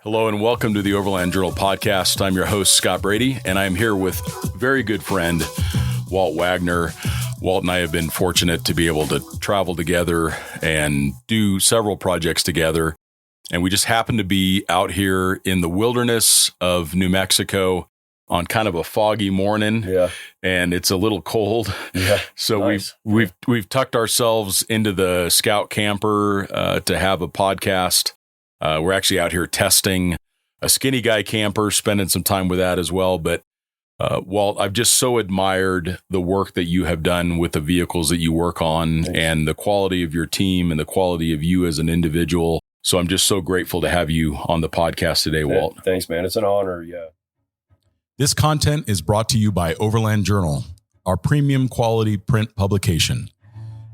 Hello and welcome to the Overland Journal podcast. I'm your host, Scott Brady, and I'm here with very good friend, Walt Wagner. Walt and I have been fortunate to be able to travel together and do several projects together. And we just happen to be out here in the wilderness of New Mexico on kind of a foggy morning. Yeah. And it's a little cold. Yeah. So nice. we've tucked ourselves into the scout camper to have a podcast. We're actually out here testing a skinny guy camper, spending some time with that as well. But Walt, I've just so admired the work that you have done with the vehicles that you work on. Thanks. And the quality of your team and the quality of you as an individual. So I'm just so grateful to have you on the podcast today, Walt. Thanks, man. It's an honor. Yeah. This content is brought to you by Overland Journal, our premium quality print publication.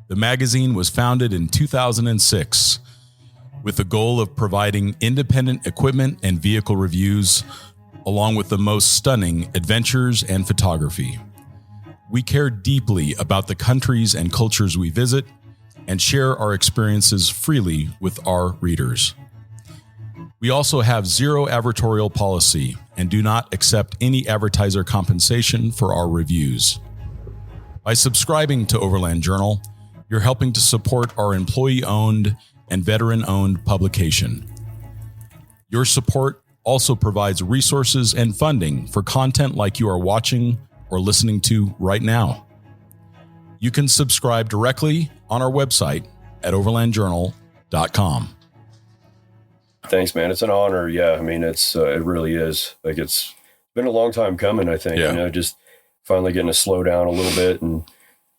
The magazine was founded in 2006 with the goal of providing independent equipment and vehicle reviews, along with the most stunning adventures and photography. We care deeply about the countries and cultures we visit and share our experiences freely with our readers. We also have zero advertorial policy and do not accept any advertiser compensation for our reviews. By subscribing to Overland Journal, you're helping to support our employee-owned and veteran-owned publication. Your support also provides resources and funding for content like you are watching or listening to right now. You can subscribe directly on our website at overlandjournal.com. Thanks, man. It's an honor. Yeah. I mean, it really is. Like, it's been a long time coming, I think. Yeah. Just finally getting to slow down a little bit and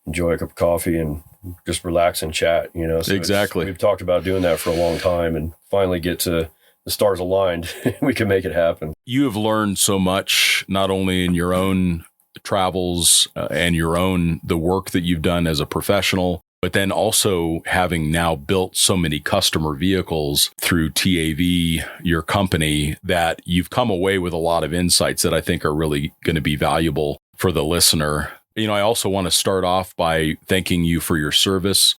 enjoy a cup of coffee and just relax and chat, So Exactly. We've talked about doing that for a long time and finally get to the stars aligned. We can make it happen. You have learned so much, not only in your own travels and the work that you've done as a professional, but then also having now built so many customer vehicles through TAV, your company, that you've come away with a lot of insights that I think are really going to be valuable for the listener. I also want to start off by thanking you for your service.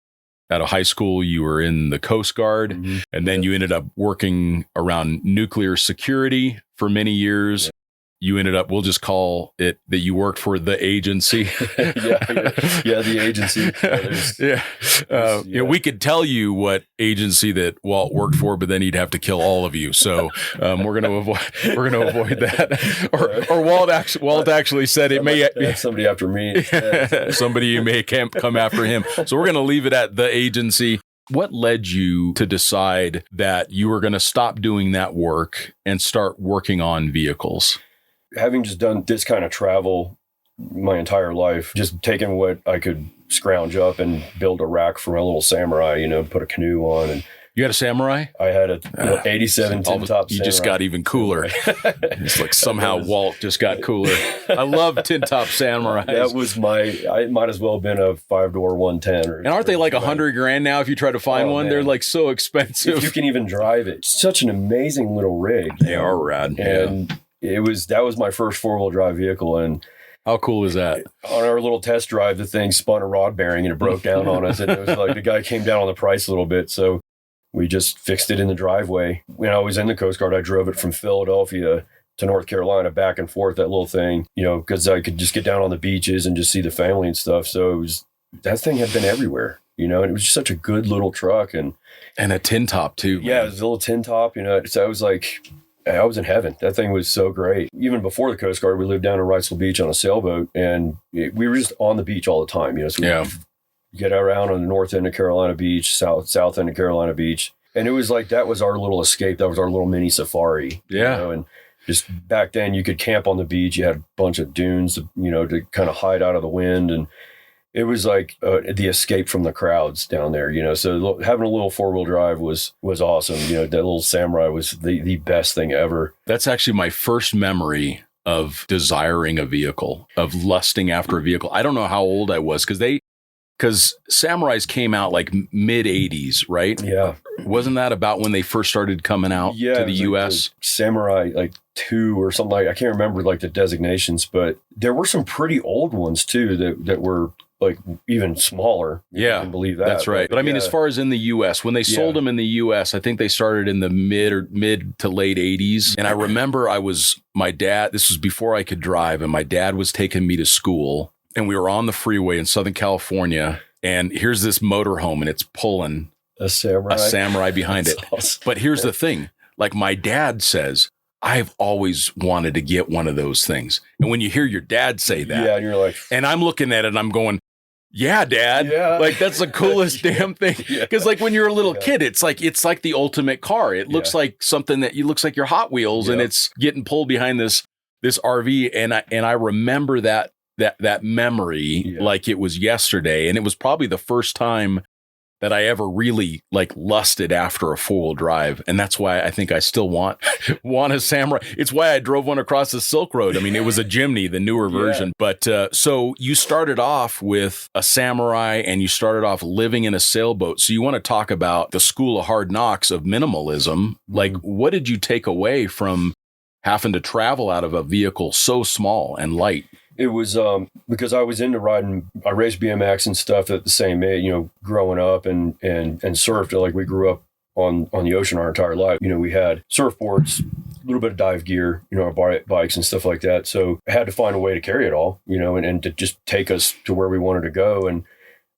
Out of high school, you were in the Coast Guard, and then you ended up working around nuclear security for many years. You ended up, we'll just call it that you worked for the agency. The agency. We could tell you what agency that Walt worked for, but then he'd have to kill all of you. So we're going to avoid that. Or Walt actually said it may have somebody after me. Somebody may come after him. So we're going to leave it at the agency. What led you to decide that you were going to stop doing that work and start working on vehicles? Having just done this kind of travel my entire life, just taking what I could scrounge up and build a rack for my little Samurai, put a canoe on. And you had a Samurai? I had a 87 tin top You Samurai. just got even cooler. It's like somehow Walt just got cooler. I love tin top Samurais. That was I might as well have been a 5-door 110. And aren't they like $100,000 now if you try to find one? Man. They're like so expensive. If you can even drive it. It's such an amazing little rig. They are rad. And that was my first 4-wheel drive vehicle. And how cool is that? On our little test drive, the thing spun a rod bearing and it broke down on us. And it was like the guy came down on the price a little bit. So we just fixed it in the driveway. When I was in the Coast Guard, I drove it from Philadelphia to North Carolina, back and forth, that little thing, because I could just get down on the beaches and just see the family and stuff. So that thing had been everywhere, and it was just such a good little truck. And a tin top too. Yeah, it was a little tin top, So I was like, I was in heaven. That thing was so great. Even before the Coast Guard, we lived down in Wrightsville Beach on a sailboat, and we were just on the beach all the time. So we get around on the north end of Carolina Beach, south end of Carolina Beach, and it was like that was our little escape. That was our little mini safari. Yeah, and just back then, you could camp on the beach. You had a bunch of dunes, to kind of hide out of the wind, and it was like the escape from the crowds down there, So having a little 4-wheel drive was awesome. That little Samurai was the best thing ever. That's actually my first memory of desiring a vehicle, of lusting after a vehicle. I don't know how old I was because Samurais came out like mid 80s, right? Yeah. Wasn't that about when they first started coming out to the U.S.? Like Samurai 2 or something I can't remember the designations, but there were some pretty old ones too that were like even smaller. Yeah, you can believe that. That's right. But I mean, as far as in the U.S., when they sold them in the U.S., I think they started in the mid to late 80s. And I remember my dad, this was before I could drive, and my dad was taking me to school, and we were on the freeway in Southern California, and here's this motorhome, and it's pulling a samurai behind it. Awesome. But here's the thing. Like my dad says, I've always wanted to get one of those things. And when you hear your dad say that, and you're like, and I'm looking at it and I'm going, yeah, Dad. Yeah. Like that's the coolest damn thing. Because like when you're a little kid, it's like the ultimate car. It looks like something that looks like your Hot Wheels, and it's getting pulled behind this RV. And I remember that memory like it was yesterday. And it was probably the first time that I ever really like lusted after a 4-wheel drive. And that's why I think I still want a Samurai. It's why I drove one across the Silk Road. I mean, it was a Jimny, the newer version. But so you started off with a Samurai and you started off living in a sailboat. So you want to talk about the school of hard knocks of minimalism. Like, what did you take away from having to travel out of a vehicle so small and light? It was because I was into riding. I raced BMX and stuff at the same age, growing up and surfed. Like we grew up on the ocean our entire life. We had surfboards, a little bit of dive gear, our bikes and stuff like that. So I had to find a way to carry it all, and to just take us to where we wanted to go. And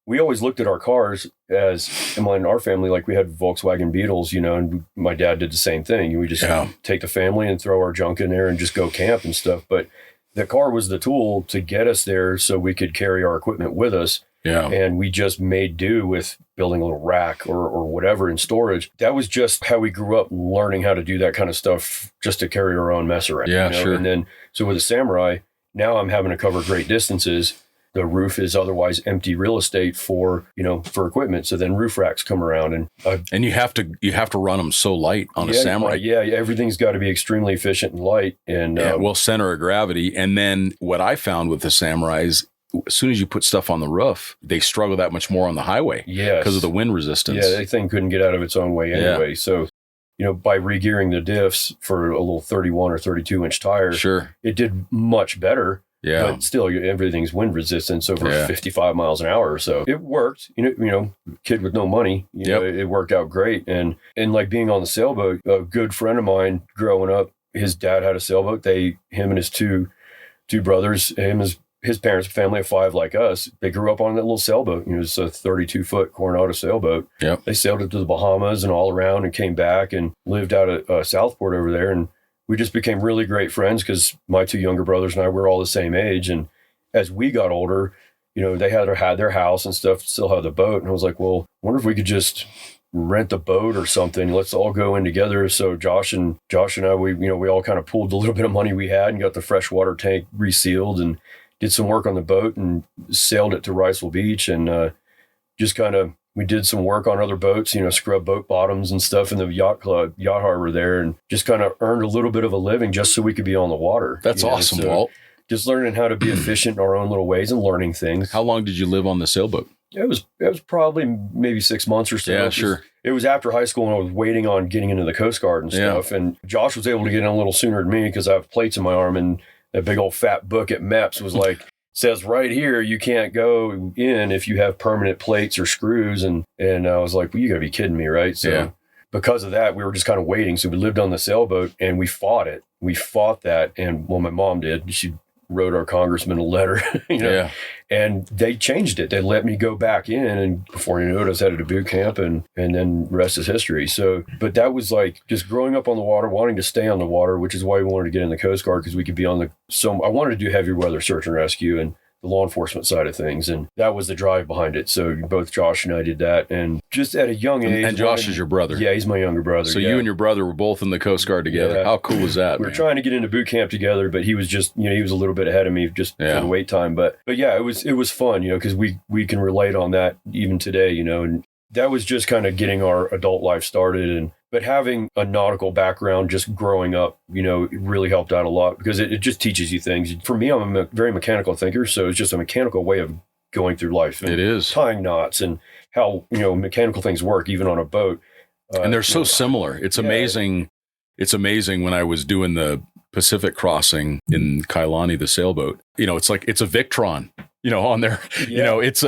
we always looked at our cars as, in our family, like we had Volkswagen Beetles, and my dad did the same thing. We just take the family and throw our junk in there and just go camp and stuff. But the car was the tool to get us there so we could carry our equipment with us. Yeah. And we just made do with building a little rack or whatever in storage. That was just how we grew up learning how to do that kind of stuff just to carry our own mess around. Yeah, sure. And then, so with a Samurai, now I'm having to cover great distances. The roof is otherwise empty real estate for equipment. So then roof racks come around and you have to run them so light on a Samurai. Yeah. Everything's got to be extremely efficient and light and center of gravity. And then what I found with the Samurais, as soon as you put stuff on the roof, they struggle that much more on the highway. Yes. Because of the wind resistance. Yeah. That thing couldn't get out of its own way anyway. Yeah. So, by regearing the diffs for a little 31 or 32 inch tire, it did much better. Yeah. But still, everything's wind resistance over 55 miles an hour. So it worked, kid with no money, it worked out great. And like being on the sailboat, a good friend of mine growing up, his dad had a sailboat. Him and his two brothers, his parents, a family of 5 like us, they grew up on that little sailboat. It's a 32-foot Coronado sailboat. Yep. They sailed it to the Bahamas and all around and came back and lived out at Southport over there. And we just became really great friends because my 2 younger brothers and I were all the same age. And as we got older, they had their house and stuff, still had the boat. And I was like, well, I wonder if we could just rent a boat or something. Let's all go in together. So Josh and I, we all kind of pooled the little bit of money we had and got the freshwater tank resealed and did some work on the boat and sailed it to Riceville Beach. And we did some work on other boats, scrub boat bottoms and stuff in the yacht harbor there, and just kind of earned a little bit of a living just so we could be on the water. That's awesome, so Walt. Just learning how to be efficient in our own little ways and learning things. How long did you live on the sailboat? It was probably maybe 6 months or so. Yeah, sure. It was after high school and I was waiting on getting into the Coast Guard and stuff. And Josh was able to get in a little sooner than me because I have plates in my arm, and that big old fat book at MEPS was like, says right here, you can't go in if you have permanent plates or screws. And I was like, well, you gotta be kidding me, right? So because of that, we were just kind of waiting. So we lived on the sailboat and we fought it. We fought that. And my mom did. She wrote our congressman a letter, and they changed it. They let me go back in, and before you know it, I was headed to boot camp, and then the rest is history. So, but that was like just growing up on the water, wanting to stay on the water, which is why we wanted to get in the Coast Guard, because we could be on I wanted to do heavy weather search and rescue and the law enforcement side of things. And that was the drive behind it. So both Josh and I did that. And just at a young age. And Josh is your brother. Yeah, he's my younger brother. So you and your brother were both in the Coast Guard together. Yeah. How cool was that? We were trying to get into boot camp together, but he was just, he was a little bit ahead of me just for the wait time. But yeah, it was fun, because we can relate on that even today, and that was just kind of getting our adult life started. But having a nautical background just growing up, it really helped out a lot because it just teaches you things. For me, I'm a very mechanical thinker, so it's just a mechanical way of going through life. And it is. Tying knots and how, mechanical things work, even on a boat. And they're so similar. It's amazing. It's amazing when I was doing the Pacific crossing in Kailani, the sailboat, it's like, it's a Victron. on there. It's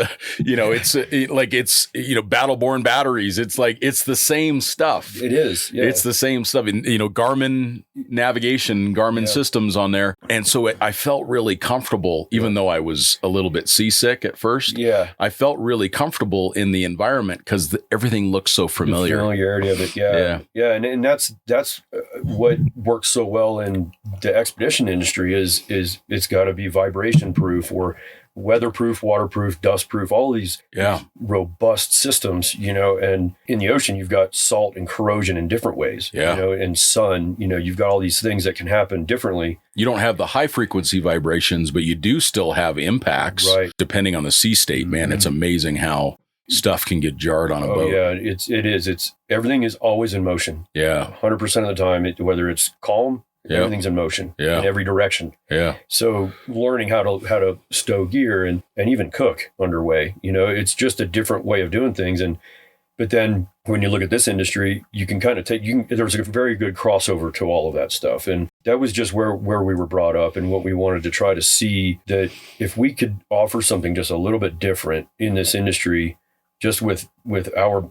Battle-Born batteries. It's like, it's the same stuff. It is. Yeah. It's the same stuff. And, Garmin navigation, Garmin systems on there. And so I felt really comfortable, even though I was a little bit seasick at first. Yeah. I felt really comfortable in the environment because everything looks so familiar. The familiarity of it. Yeah. Yeah. And that's what works so well in the expedition industry is it's got to be vibration proof or weatherproof, waterproof, dustproof, all these robust systems, and in the ocean, you've got salt and corrosion in different ways, and sun, you've got all these things that can happen differently. You don't have the high frequency vibrations, but you do still have impacts depending on the sea state, man. It's amazing how stuff can get jarred on a boat. Yeah, it is. It's everything is always in motion. Yeah. 100% of the time, whether it's calm, everything's in motion in every direction. Yeah. So learning how to stow gear and even cook underway, it's just a different way of doing things. But then when you look at this industry, you can kind of there's a very good crossover to all of that stuff. And that was just where we were brought up and what we wanted to try to see, that if we could offer something just a little bit different in this industry, just with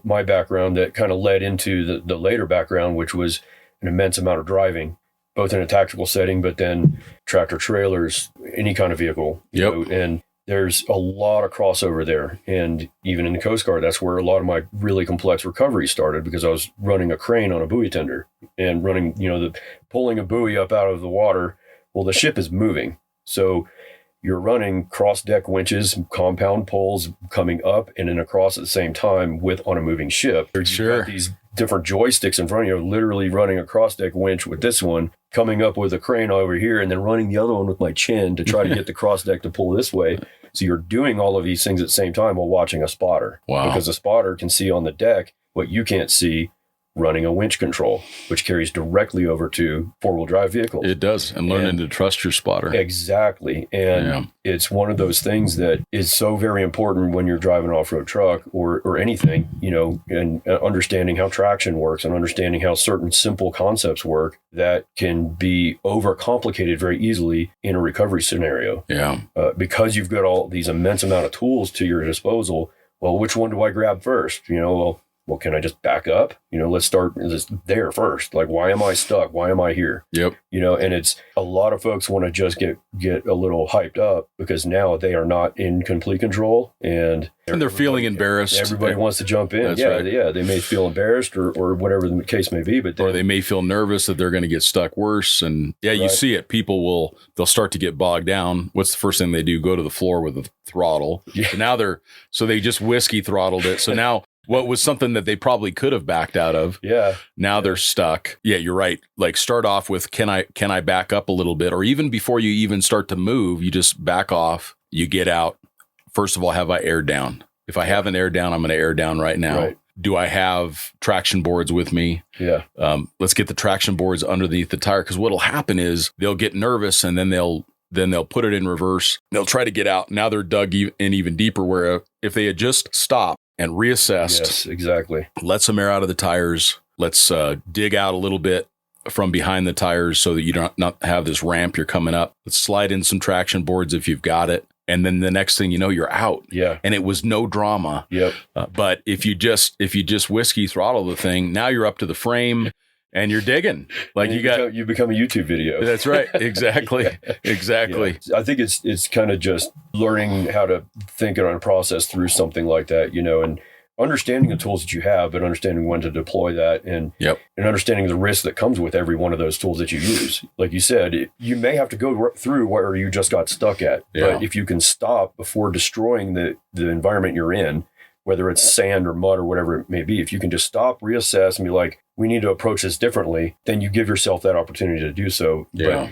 my background that kind of led into the later background, which was an immense amount of driving, both in a tactical setting, but then tractor trailers, any kind of vehicle. And there's a lot of crossover there. And even in the Coast Guard, that's where a lot of my really complex recovery started, because I was running a crane on a buoy tender and running, pulling a buoy up out of the water. Well, the ship is moving. So you're running cross-deck winches, compound poles coming up and then across at the same time on a moving ship. You've got these different joysticks in front of you, literally running a cross-deck winch with this one, coming up with a crane over here, and then running the other one with my chin to try to get the cross-deck to pull this way. So you're doing all of these things at the same time while watching a spotter. Wow. Because the spotter can see on the deck what you can't see running a winch control, which carries directly over to four-wheel drive vehicles. It does. And learning to trust your spotter. Exactly. And it's one of those things that is so very important when you're driving an off-road truck or anything, and understanding how traction works and understanding how certain simple concepts work that can be overcomplicated very easily in a recovery scenario. Yeah. Because you've got all these immense amount of tools to your disposal. Well, which one do I grab first? Well, can I just back up? Let's start there first. Like, why am I stuck? Why am I here? Yep. And it's a lot of folks want to just get a little hyped up because now they are not in complete control and they're feeling embarrassed. Everybody wants to jump in. That's right. Yeah. They may feel embarrassed or whatever the case may be, or they may feel nervous that they're going to get stuck worse. And you see it. People they'll start to get bogged down. What's the first thing they do? Go to the floor with the throttle. Yeah. So now they just whiskey throttled it. So now, what was something that they probably could have backed out of. Yeah. Now they're stuck. Yeah, you're right. Like, start off with, can I back up a little bit? Or even before you even start to move, you just back off, you get out. First of all, have I aired down? If I haven't aired down, I'm going to air down right now. Right. Do I have traction boards with me? Yeah. Let's get the traction boards underneath the tire. Because what'll happen is they'll get nervous and then they'll put it in reverse. They'll try to get out. Now they're dug in even deeper, where if they had just stopped and reassessed. Yes, exactly. Let some air out of the tires. Let's dig out a little bit from behind the tires so that you don't not have this ramp you're coming up. Let's slide in some traction boards if you've got it. And then the next thing you know, you're out. Yeah. And it was no drama. Yep. But if you just whiskey throttle the thing, now you're up to the frame. And you're digging like you become a YouTube video. That's right. Exactly. Exactly. Yeah. I think it's kind of just learning how to think and process through something like that, and understanding the tools that you have, but understanding when to deploy that and understanding the risk that comes with every one of those tools that you use. Like you said, you may have to go through where you just got stuck at, but if you can stop before destroying the environment you're in, whether it's sand or mud or whatever it may be, if you can just stop, reassess, and be like, we need to approach this differently, then you give yourself that opportunity to do so. Yeah. But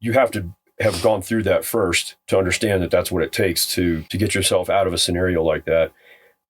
you have to have gone through that first to understand that that's what it takes to get yourself out of a scenario like that,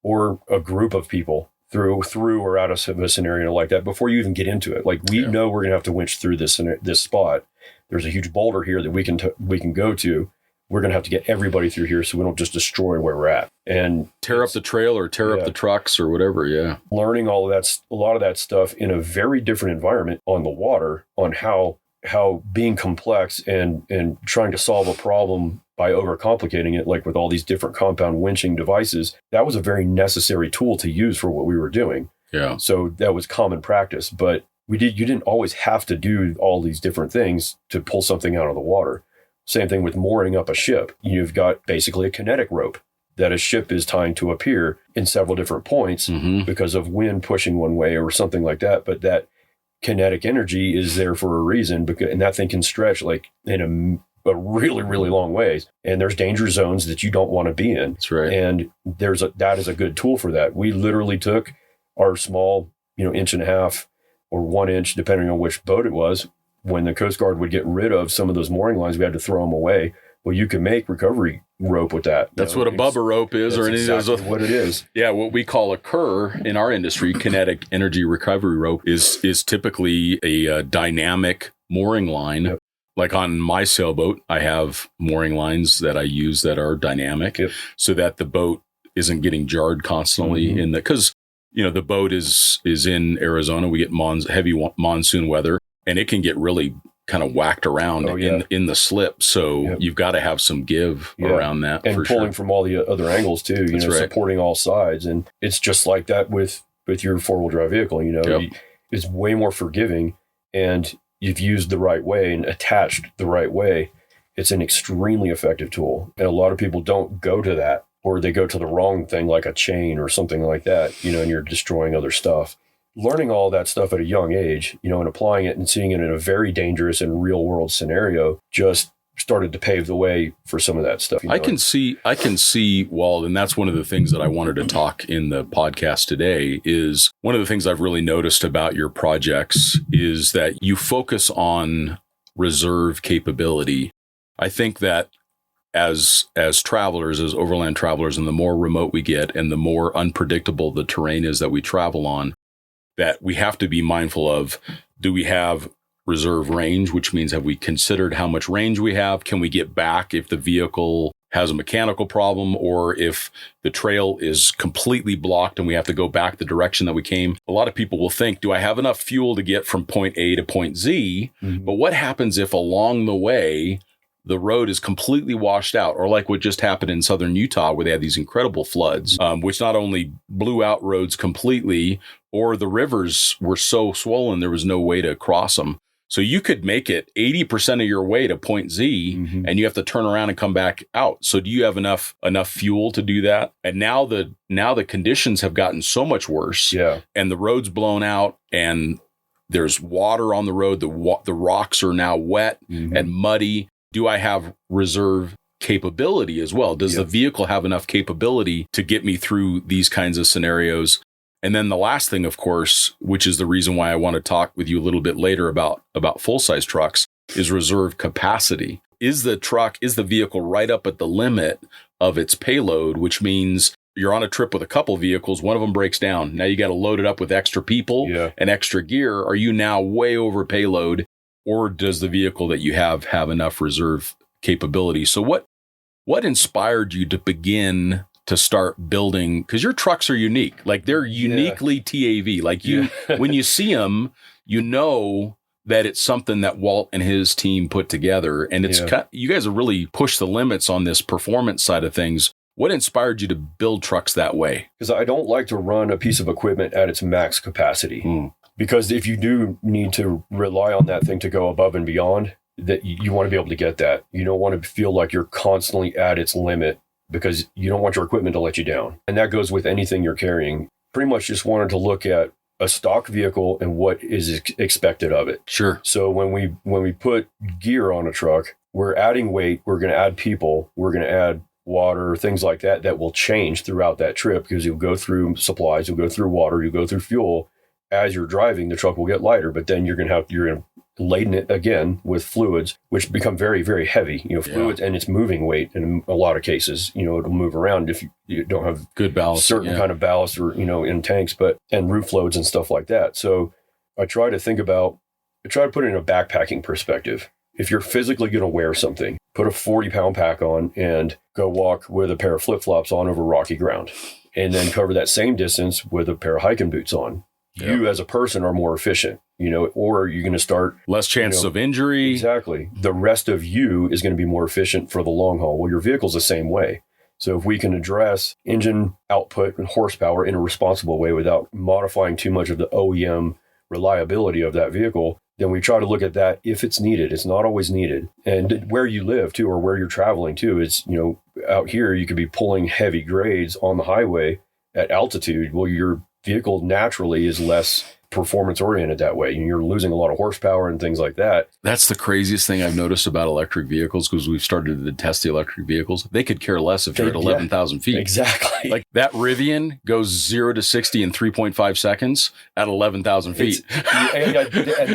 or a group of people through or out of a scenario like that before you even get into it. Like, we know we're going to have to winch through this spot. There's a huge boulder here that we can go to. We're going to have to get everybody through here so we don't just destroy where we're at and tear up the trail or tear up the trucks or whatever. Yeah. Learning all of that, a lot of that stuff in a very different environment on the water, on how how being complex and trying to solve a problem by overcomplicating it, like with all these different compound winching devices, that was a very necessary tool to use for what we were doing. Yeah. So that was common practice, but you didn't always have to do all these different things to pull something out of the water. Same thing with mooring up a ship. You've got basically a kinetic rope that a ship is tying to a pier in several different points because of wind pushing one way or something like that. But that kinetic energy is there for a reason, and that thing can stretch like in a really, really long ways. And there's danger zones that you don't want to be in. That's right. And that is a good tool for that. We literally took our small, 1.5 or 1 inch, depending on which boat it was. When the Coast Guard would get rid of some of those mooring lines, we had to throw them away. Well, you can make recovery rope with that. That's what a bubba rope is, or any of those. What it is. Yeah, what we call a KER in our industry, kinetic energy recovery rope, is typically a dynamic mooring line. Yep. Like on my sailboat, I have mooring lines that I use that are dynamic, so that the boat isn't getting jarred constantly in because the boat is in Arizona. We get heavy monsoon weather, and it can get really kind of whacked around in the slip. So you've got to have some give around that. And for pulling sure. from all the other angles too, That's right. Supporting all sides. And it's just like that with your 4-wheel drive vehicle, it's way more forgiving, and you've used the right way and attached the right way. It's an extremely effective tool. And a lot of people don't go to that, or they go to the wrong thing, like a chain or something like that, and you're destroying other stuff. Learning all that stuff at a young age, and applying it and seeing it in a very dangerous and real world scenario just started to pave the way for some of that stuff. I can see, Walt, and that's one of the things that I wanted to talk in the podcast today. Is one of the things I've really noticed about your projects is that you focus on reserve capability. I think that as travelers, as overland travelers, and the more remote we get and the more unpredictable the terrain is that we travel on, that we have to be mindful of, do we have reserve range, which means have we considered how much range we have? Can we get back if the vehicle has a mechanical problem, or if the trail is completely blocked and we have to go back the direction that we came? A lot of people will think, do I have enough fuel to get from point A to point Z? But what happens if along the way the road is completely washed out, or like what just happened in southern Utah, where they had these incredible floods, which not only blew out roads completely, or the rivers were so swollen there was no way to cross them. So you could make it 80% of your way to point Z, and you have to turn around and come back out. So do you have enough fuel to do that? And now the conditions have gotten so much worse, and the road's blown out, and there's water on the road. The rocks are now wet and muddy. Do I have reserve capability as well? Does the vehicle have enough capability to get me through these kinds of scenarios? And then the last thing, of course, which is the reason why I want to talk with you a little bit later about full-size trucks, is reserve capacity. Is the vehicle right up at the limit of its payload, which means you're on a trip with a couple vehicles, one of them breaks down. Now you got to load it up with extra people and extra gear. Are you now way over payload? Or does the vehicle that you have enough reserve capability? So what inspired you to begin to start building? Because your trucks are unique. Like, they're uniquely TAV. Like, when you see them, that it's something that Walt and his team put together. And you guys have really pushed the limits on this performance side of things. What inspired you to build trucks that way? Because I don't like to run a piece of equipment at its max capacity. Because if you do need to rely on that thing to go above and beyond, that you want to be able to get that. You don't want to feel like you're constantly at its limit, because you don't want your equipment to let you down. And that goes with anything you're carrying. Pretty much just wanted to look at a stock vehicle and what is expected of it. Sure. So when we put gear on a truck, we're adding weight, we're going to add people, we're going to add water, things like that will change throughout that trip, because you'll go through supplies, you'll go through water, you'll go through fuel. As you're driving, the truck will get lighter, but then you're going to laden it again with fluids, which become very, very heavy, fluids, and it's moving weight in a lot of cases. It'll move around if you don't have good ballast, certain kind of ballast, or, in tanks, and roof loads and stuff like that. So I try to put it in a backpacking perspective. If you're physically going to wear something, put a 40-pound pack on and go walk with a pair of flip-flops on over rocky ground, and then cover that same distance with a pair of hiking boots on. You as a person are more efficient. or you're going to start less chances of injury. Exactly. The rest of you is going to be more efficient for the long haul. Well, your vehicle's the same way. So if we can address engine output and horsepower in a responsible way without modifying too much of the OEM reliability of that vehicle, then we try to look at that if it's needed. It's not always needed. And where you live too, or where you're traveling to, it's, out here, you could be pulling heavy grades on the highway at altitude. Well, your vehicle naturally is less performance oriented that way. You're losing a lot of horsepower and things like that. That's the craziest thing I've noticed about electric vehicles, because we've started to test the electric vehicles. They could care less if you're at 11,000 feet. Exactly. Like that Rivian goes 0 to 60 in 3.5 seconds at 11,000 feet,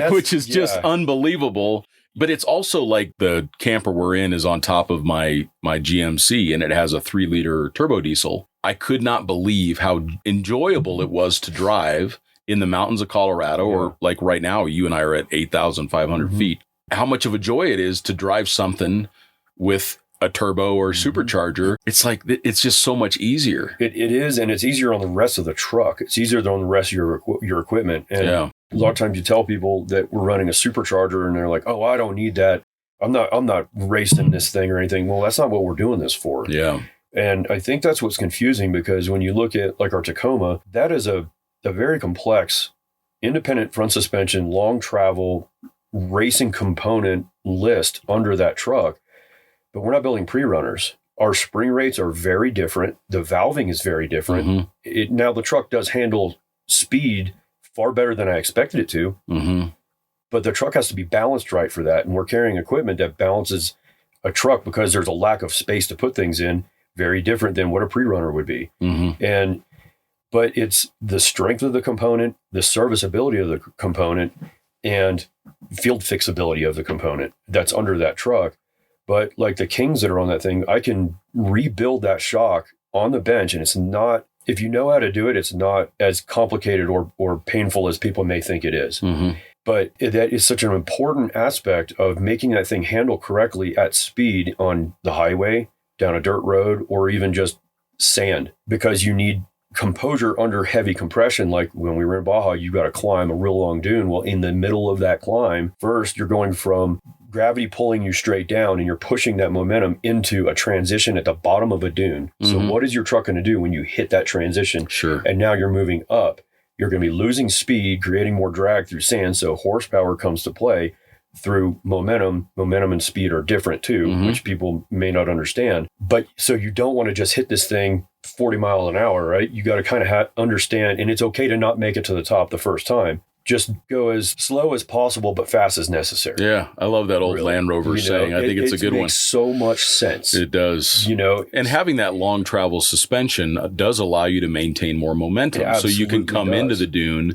which is just unbelievable. But it's also like the camper we're in is on top of my GMC, and it has a 3-liter turbo diesel. I could not believe how enjoyable it was to drive in the mountains of Colorado, or like right now, you and I are at 8,500 feet. How much of a joy it is to drive something with a turbo or supercharger. It's like, it's just so much easier. It is, and it's easier on the rest of the truck. It's easier on the rest of your equipment. And a lot of times you tell people that we're running a supercharger and they're like, oh, I don't need that. I'm not racing this thing or anything. Well, that's not what we're doing this for. Yeah. And I think that's what's confusing, because when you look at like our Tacoma, that is a very complex independent front suspension, long travel racing component list under that truck. But we're not building pre-runners. Our spring rates are very different. The valving is very different. Now the truck does handle speed far better than I expected it to, but the truck has to be balanced right for that. And we're carrying equipment that balances a truck, because there's a lack of space to put things in, very different than what a pre-runner would be. But it's the strength of the component, the serviceability of the component, and field fixability of the component that's under that truck. But like the Kings that are on that thing, I can rebuild that shock on the bench, and it's not, if you know how to do it, it's not as complicated or painful as people may think it is. But that is such an important aspect of making that thing handle correctly at speed on the highway, down a dirt road, or even just sand, because you need composure under heavy compression. Like when we were in Baja, you got to climb a real long dune. Well, in the middle of that climb, first you're going from gravity pulling you straight down, and you're pushing that momentum into a transition at the bottom of a dune. So what is your truck going to do when you hit that transition? And now you're moving up. You're going to be losing speed, creating more drag through sand. So horsepower comes to play through momentum. Momentum and speed are different too, which people may not understand. But so you don't want to just hit this thing 40 miles an hour, right? You got to kind of understand, and it's okay to not make it to the top the first time. Just go as slow as possible, but fast as necessary. Yeah, I love that old Land Rover saying. I think it's a good one. It makes so much sense. It does. And having that long travel suspension does allow you to maintain more momentum. So you can come into the dune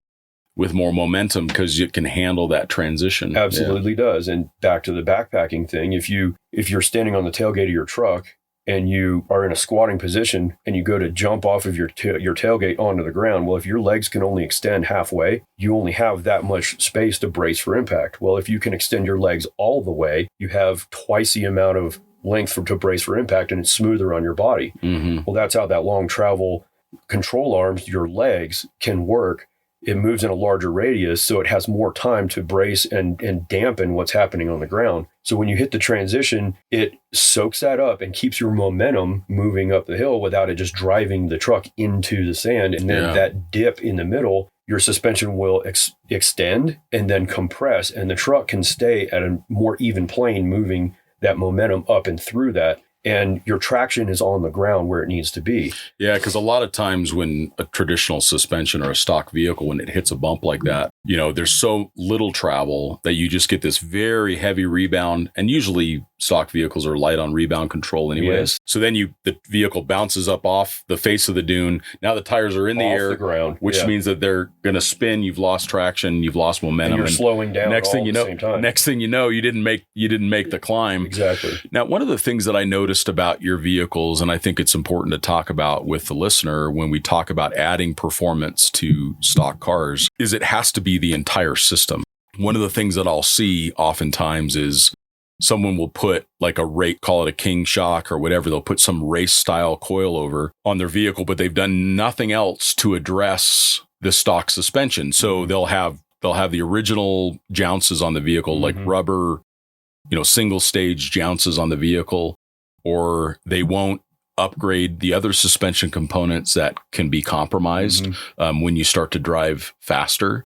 with more momentum, because you can handle that transition. Absolutely does. And back to the backpacking thing, if you're standing on the tailgate of your truck and you are in a squatting position and you go to jump off of your tailgate onto the ground, well, if your legs can only extend halfway, you only have that much space to brace for impact. Well, if you can extend your legs all the way, you have twice the amount of length to brace for impact, and it's smoother on your body. Well, that's how that long travel control arms, your legs, can work. It moves in a larger radius, so it has more time to brace and dampen what's happening on the ground. So when you hit the transition, it soaks that up and keeps your momentum moving up the hill without it just driving the truck into the sand. And then that dip in the middle, your suspension will extend and then compress, and the truck can stay at a more even plane, moving that momentum up and through that. And your traction is on the ground where it needs to be. Yeah, because a lot of times when a traditional suspension or a stock vehicle, when it hits a bump like that, there's so little travel that you just get this very heavy rebound. And usually stock vehicles are light on rebound control anyways. So then the vehicle bounces up off the face of the dune. Now the tires are in the air, the ground, which means that they're going to spin. You've lost traction. You've lost momentum. And you're slowing down. Next thing you know, you didn't make the climb. Exactly. Now, one of the things that I noticed about your vehicles, and I think it's important to talk about with the listener when we talk about adding performance to stock cars, is it has to be the entire system. One of the things that I'll see oftentimes is someone will put like call it a King shock or whatever. They'll put some race style coilover on their vehicle, but they've done nothing else to address the stock suspension. So they'll have they'll have the original jounces on the vehicle, like rubber, single stage jounces on the vehicle, or they won't upgrade the other suspension components that can be compromised when you start to drive faster.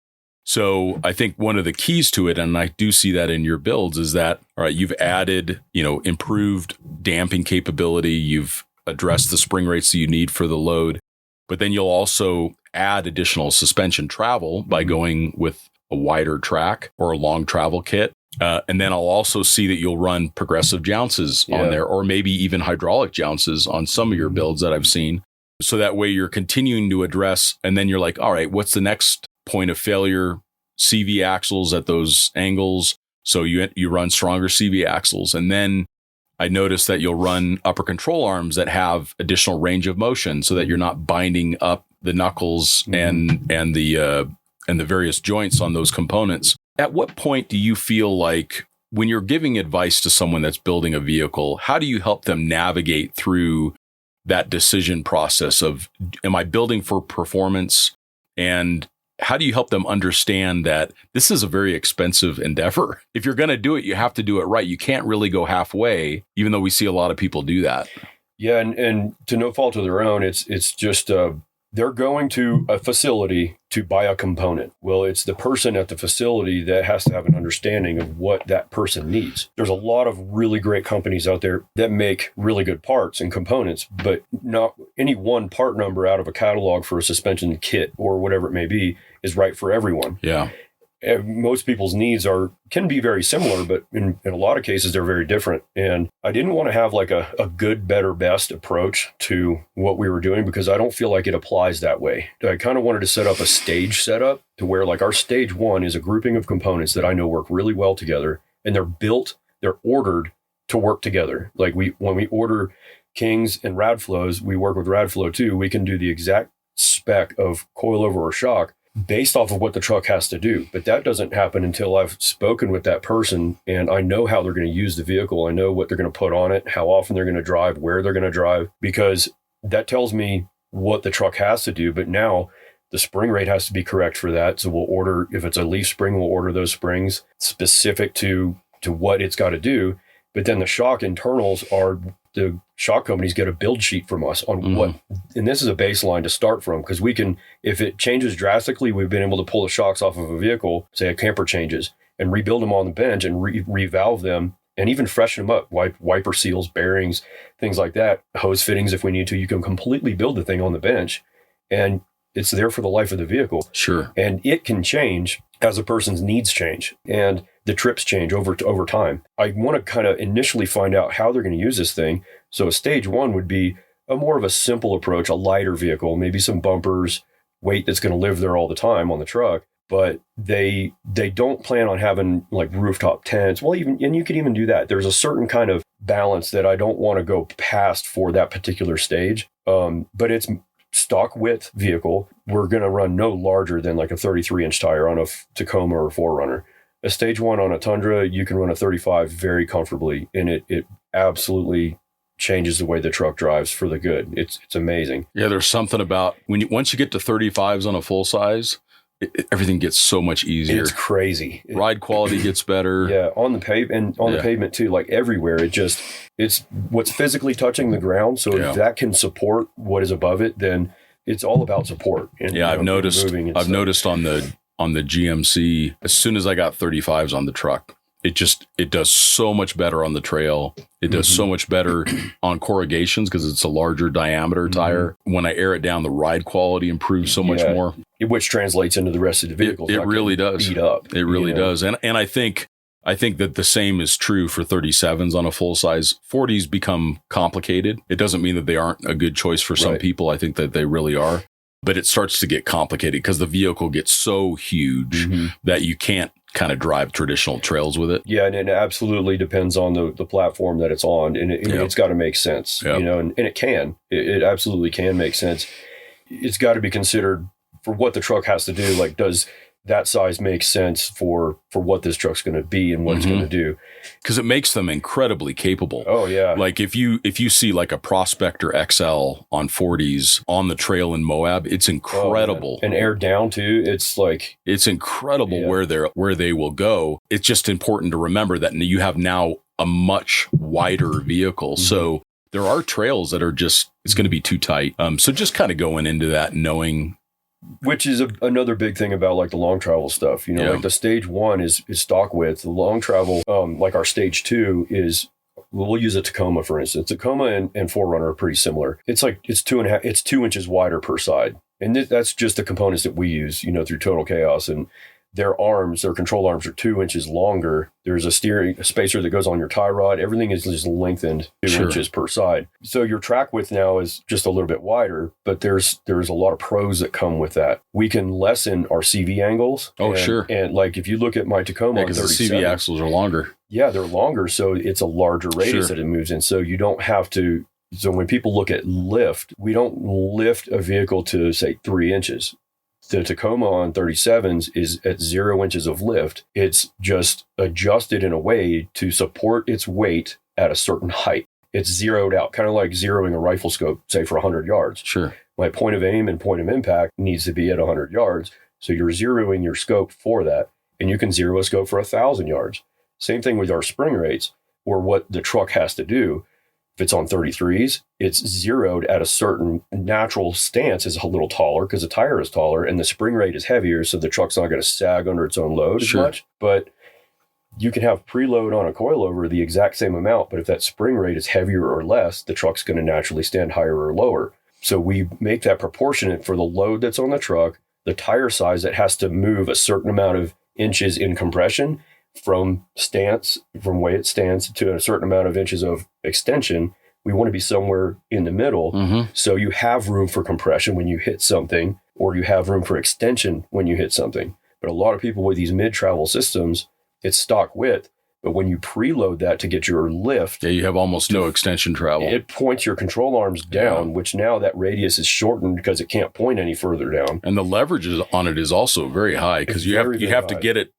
So I think one of the keys to it, and I do see that in your builds, is that, all right, you've added, improved damping capability. You've addressed the spring rates that you need for the load, but then you'll also add additional suspension travel by going with a wider track or a long travel kit. And then I'll also see that you'll run progressive jounces on there, or maybe even hydraulic jounces on some of your builds that I've seen. So that way you're continuing to address, and then you're like, all right, what's the next point of failure? CV axles at those angles. So you run stronger CV axles. And then I noticed that you'll run upper control arms that have additional range of motion so that you're not binding up the knuckles and the various joints on those components. At what point do you feel like, when you're giving advice to someone that's building a vehicle, how do you help them navigate through that decision process of, am I building for performance? And how do you help them understand that this is a very expensive endeavor? If you're going to do it, you have to do it right. You can't really go halfway, even though we see a lot of people do that. Yeah. And to no fault of their own, it's just, they're going to a facility to buy a component. Well, it's the person at the facility that has to have an understanding of what that person needs. There's a lot of really great companies out there that make really good parts and components, but not any one part number out of a catalog for a suspension kit or whatever it may be is right for everyone. Yeah. Most people's needs can be very similar, but in a lot of cases, they're very different. And I didn't want to have like a good, better, best approach to what we were doing, because I don't feel like it applies that way. I kind of wanted to set up a stage setup to where, like, our stage one is a grouping of components that I know work really well together, and they're ordered to work together. Like when we order Kings and Radflows, we work with Radflow too. We can do the exact spec of coilover or shock based off of what the truck has to do. But that doesn't happen until I've spoken with that person and I know how they're going to use the vehicle. I know what they're going to put on it, how often they're going to drive, where they're going to drive, because that tells me what the truck has to do. But now the spring rate has to be correct for that. So we'll order, if it's a leaf spring, we'll order those springs specific to what it's got to do. But then the shock internals are, the shock companies get a build sheet from us on what, and this is a baseline to start from, because we can, if it changes drastically, we've been able to pull the shocks off of a vehicle, say a camper changes, and rebuild them on the bench and revalve them and even freshen them up, wiper seals, bearings, things like that, hose fittings if we need to. You can completely build the thing on the bench, and it's there for the life of the vehicle. Sure. And it can change as a person's needs change and the trips change over time. I want to kind of initially find out how they're going to use this thing. So a stage one would be a more of a simple approach, a lighter vehicle, maybe some bumpers, weight that's going to live there all the time on the truck. But they don't plan on having like rooftop tents. Well, and you can even do that. There's a certain kind of balance that I don't want to go past for that particular stage. But it's stock width vehicle. We're going to run no larger than like a 33-inch tire on a Tacoma or 4Runner. A stage one on a Tundra, you can run a 35 very comfortably, and it absolutely changes the way the truck drives for the good. It's amazing. Yeah, there's something about once you get to 35s on a full size, everything gets so much easier. It's crazy. Ride quality gets better. Yeah, on the the pavement too, like everywhere. It's what's physically touching the ground. So if that can support what is above it, then it's all about support. And, I've noticed on the GMC, as soon as I got 35s on the truck, it does so much better on the trail. It does so much better on corrugations because it's a larger diameter tire. When I air it down, the ride quality improves so much more. Which translates into the rest of the vehicles. It really does. Beat up. It really does. And I think that the same is true for 37s on a full size. 40s become complicated. It doesn't mean that they aren't a good choice for some people. I think that they really are. But it starts to get complicated because the vehicle gets so huge that you can't kind of drive traditional trails with it. Yeah, and it absolutely depends on the platform that it's on, and it's got to make sense, and it can. It absolutely can make sense. It's got to be considered for what the truck has to do. Like, does that size makes sense for what this truck's going to be and what it's going to do. Because it makes them incredibly capable. Oh yeah. Like if you see like a Prospector XL on 40s on the trail in Moab, it's incredible. And air down too. It's like, it's incredible where they will go. It's just important to remember that you have now a much wider vehicle. So there are trails that are just, it's going to be too tight. So just kind of going into that knowing. Which is another big thing about like the long travel stuff, you know, like the stage 1 is stock width. The long travel, like our stage 2 is, we'll use a Tacoma, for instance. Tacoma and 4Runner are pretty similar. It's like, it's 2 inches wider per side. And that's just the components that we use, you know, through Total Chaos. And their control arms are 2 inches longer. There's a spacer that goes on your tie rod. Everything is just lengthened 2 inches per side. So your track width now is just a little bit wider, but there's a lot of pros that come with that. We can lessen our CV angles. And like if you look at my Tacoma, because the CV axles are longer. Yeah, they're longer, so it's a larger radius that it moves in. So you don't have to. So when people look at lift, we don't lift a vehicle to say 3 inches. The Tacoma on 37s is at 0 inches of lift. It's just adjusted in a way to support its weight at a certain height. It's zeroed out, kind of like zeroing a rifle scope, say for 100 yards. Sure. My point of aim and point of impact needs to be at 100 yards. So you're zeroing your scope for that. And you can zero a scope for 1,000 yards. Same thing with our spring rates, or what the truck has to do. If it's on 33s, it's zeroed at a certain natural stance is a little taller because the tire is taller and the spring rate is heavier. So the truck's not going to sag under its own load as much. But you can have preload on a coilover the exact same amount. But if that spring rate is heavier or less, the truck's going to naturally stand higher or lower. So we make that proportionate for the load that's on the truck, the tire size that has to move a certain amount of inches in compression from way it stands to a certain amount of inches of extension. We want to be somewhere in the middle. So you have room for compression when you hit something, or you have room for extension when you hit something. But a lot of people with these mid-travel systems, it's stock width. But when you preload that to get your lift, you have almost no extension travel. It points your control arms down, which now that radius is shortened because it can't point any further down. And the leverage on it is also very high because you have to get it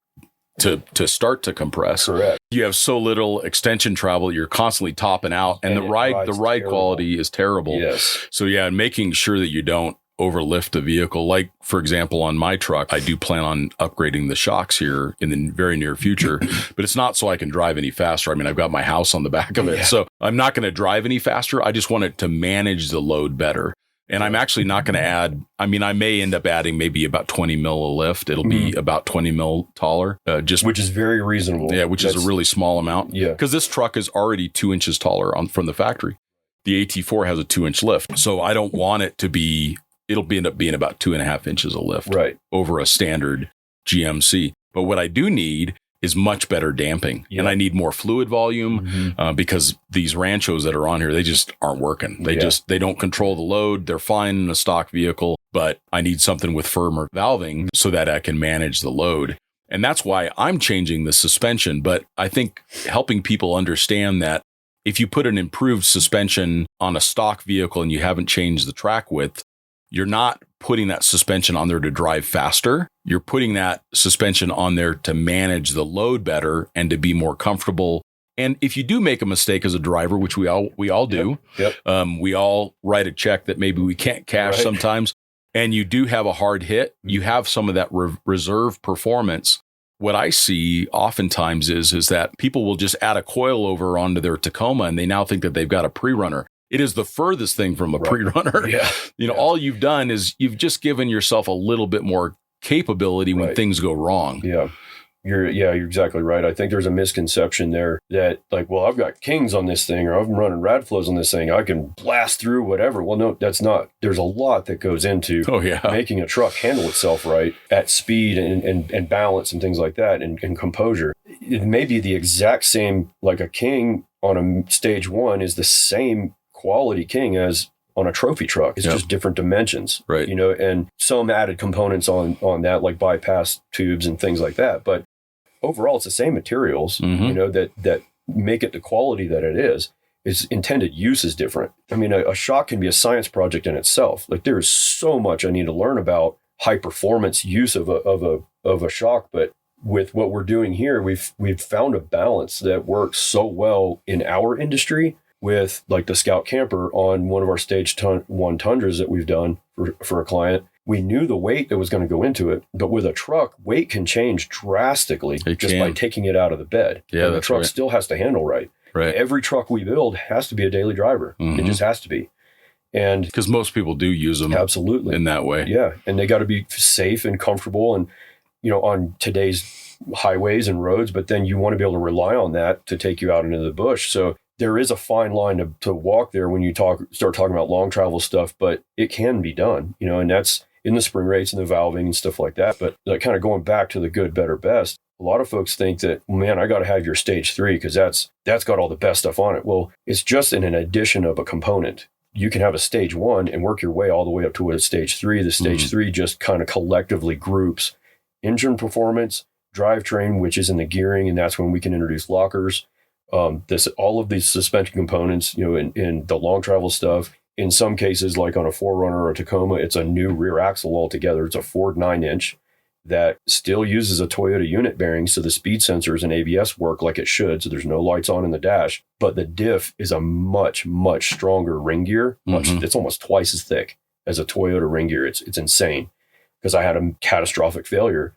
to start to compress. Correct. You have so little extension travel, you're constantly topping out, and the ride quality is terrible. Yes. So making sure that you don't overlift the vehicle. Like, for example, on my truck, I do plan on upgrading the shocks here in the very near future, but it's not so I can drive any faster. I mean, I've got my house on the back of it, so I'm not going to drive any faster. I just want it to manage the load better. And I'm actually not going to add, I may end up adding maybe about 20 mil of lift. It'll be about 20 mil taller. Which is very reasonable. Yeah, which is a really small amount. Yeah. Because this truck is already 2 inches taller from the factory. The AT4 has a 2-inch lift. So I don't want it to be, end up being about 2.5 inches of lift over a standard GMC. But what I do need is much better damping. And I need more fluid volume because these Ranchos that are on here, they just aren't working. They don't control the load. They're fine in a stock vehicle, but I need something with firmer valving so that I can manage the load. And that's why I'm changing the suspension. But I think helping people understand that if you put an improved suspension on a stock vehicle and you haven't changed the track width, you're not putting that suspension on there to drive faster. You're putting that suspension on there to manage the load better and to be more comfortable. And if you do make a mistake as a driver, which we all do, we all write a check that maybe we can't cash sometimes, and you do have a hard hit, you have some of that reserve performance. What I see oftentimes is that people will just add a coilover onto their Tacoma and they now think that they've got a pre-runner. It is the furthest thing from a pre-runner. All you've done is you've just given yourself a little bit more capability when things go wrong. You're exactly right. I think there's a misconception there that like, well, I've got Kings on this thing, or I'm running rad flows on this thing, I can blast through whatever. Well, no, that's not. There's a lot that goes into making a truck handle itself right at speed and balance and things like that, and composure. It may be the exact same, like a King on a stage 1 is the same quality King as on a trophy truck. It's just different dimensions, and some added components on that, like bypass tubes and things like that. But overall, it's the same materials, that make it the quality that it is. Its intended use is different. I mean, a shock can be a science project in itself. Like, there is so much I need to learn about high performance use of a shock. But with what we're doing here, we've found a balance that works so well in our industry with like the Scout Camper on one of our stage 1 Tundras that we've done for a client. We knew the weight that was going to go into it, but with a truck, weight can change drastically by taking it out of the bed. Yeah, and the truck still has to handle right. Right. Every truck we build has to be a daily driver. It just has to be. And because most people do use them absolutely in that way. Yeah. And they got to be safe and comfortable and, on today's highways and roads, but then you want to be able to rely on that to take you out into the bush. So there is a fine line to walk there when you start talking about long travel stuff, but it can be done, and that's in the spring rates and the valving and stuff like that. But like kind of going back to the good, better, best, a lot of folks think that, man, I got to have your stage 3 because that's got all the best stuff on it. Well, it's just an addition of a component. You can have a stage 1 and work your way all the way up to a stage 3. The stage 3 just kind of collectively groups engine performance, drivetrain, which is in the gearing, and that's when we can introduce lockers. All of these suspension components, in the long travel stuff. In some cases, like on a 4Runner or a Tacoma, it's a new rear axle altogether. It's a Ford 9-inch that still uses a Toyota unit bearing, so the speed sensors and ABS work like it should, so there's no lights on in the dash. But the diff is a much, much stronger ring gear. It's almost twice as thick as a Toyota ring gear. It's insane, because I had a catastrophic failure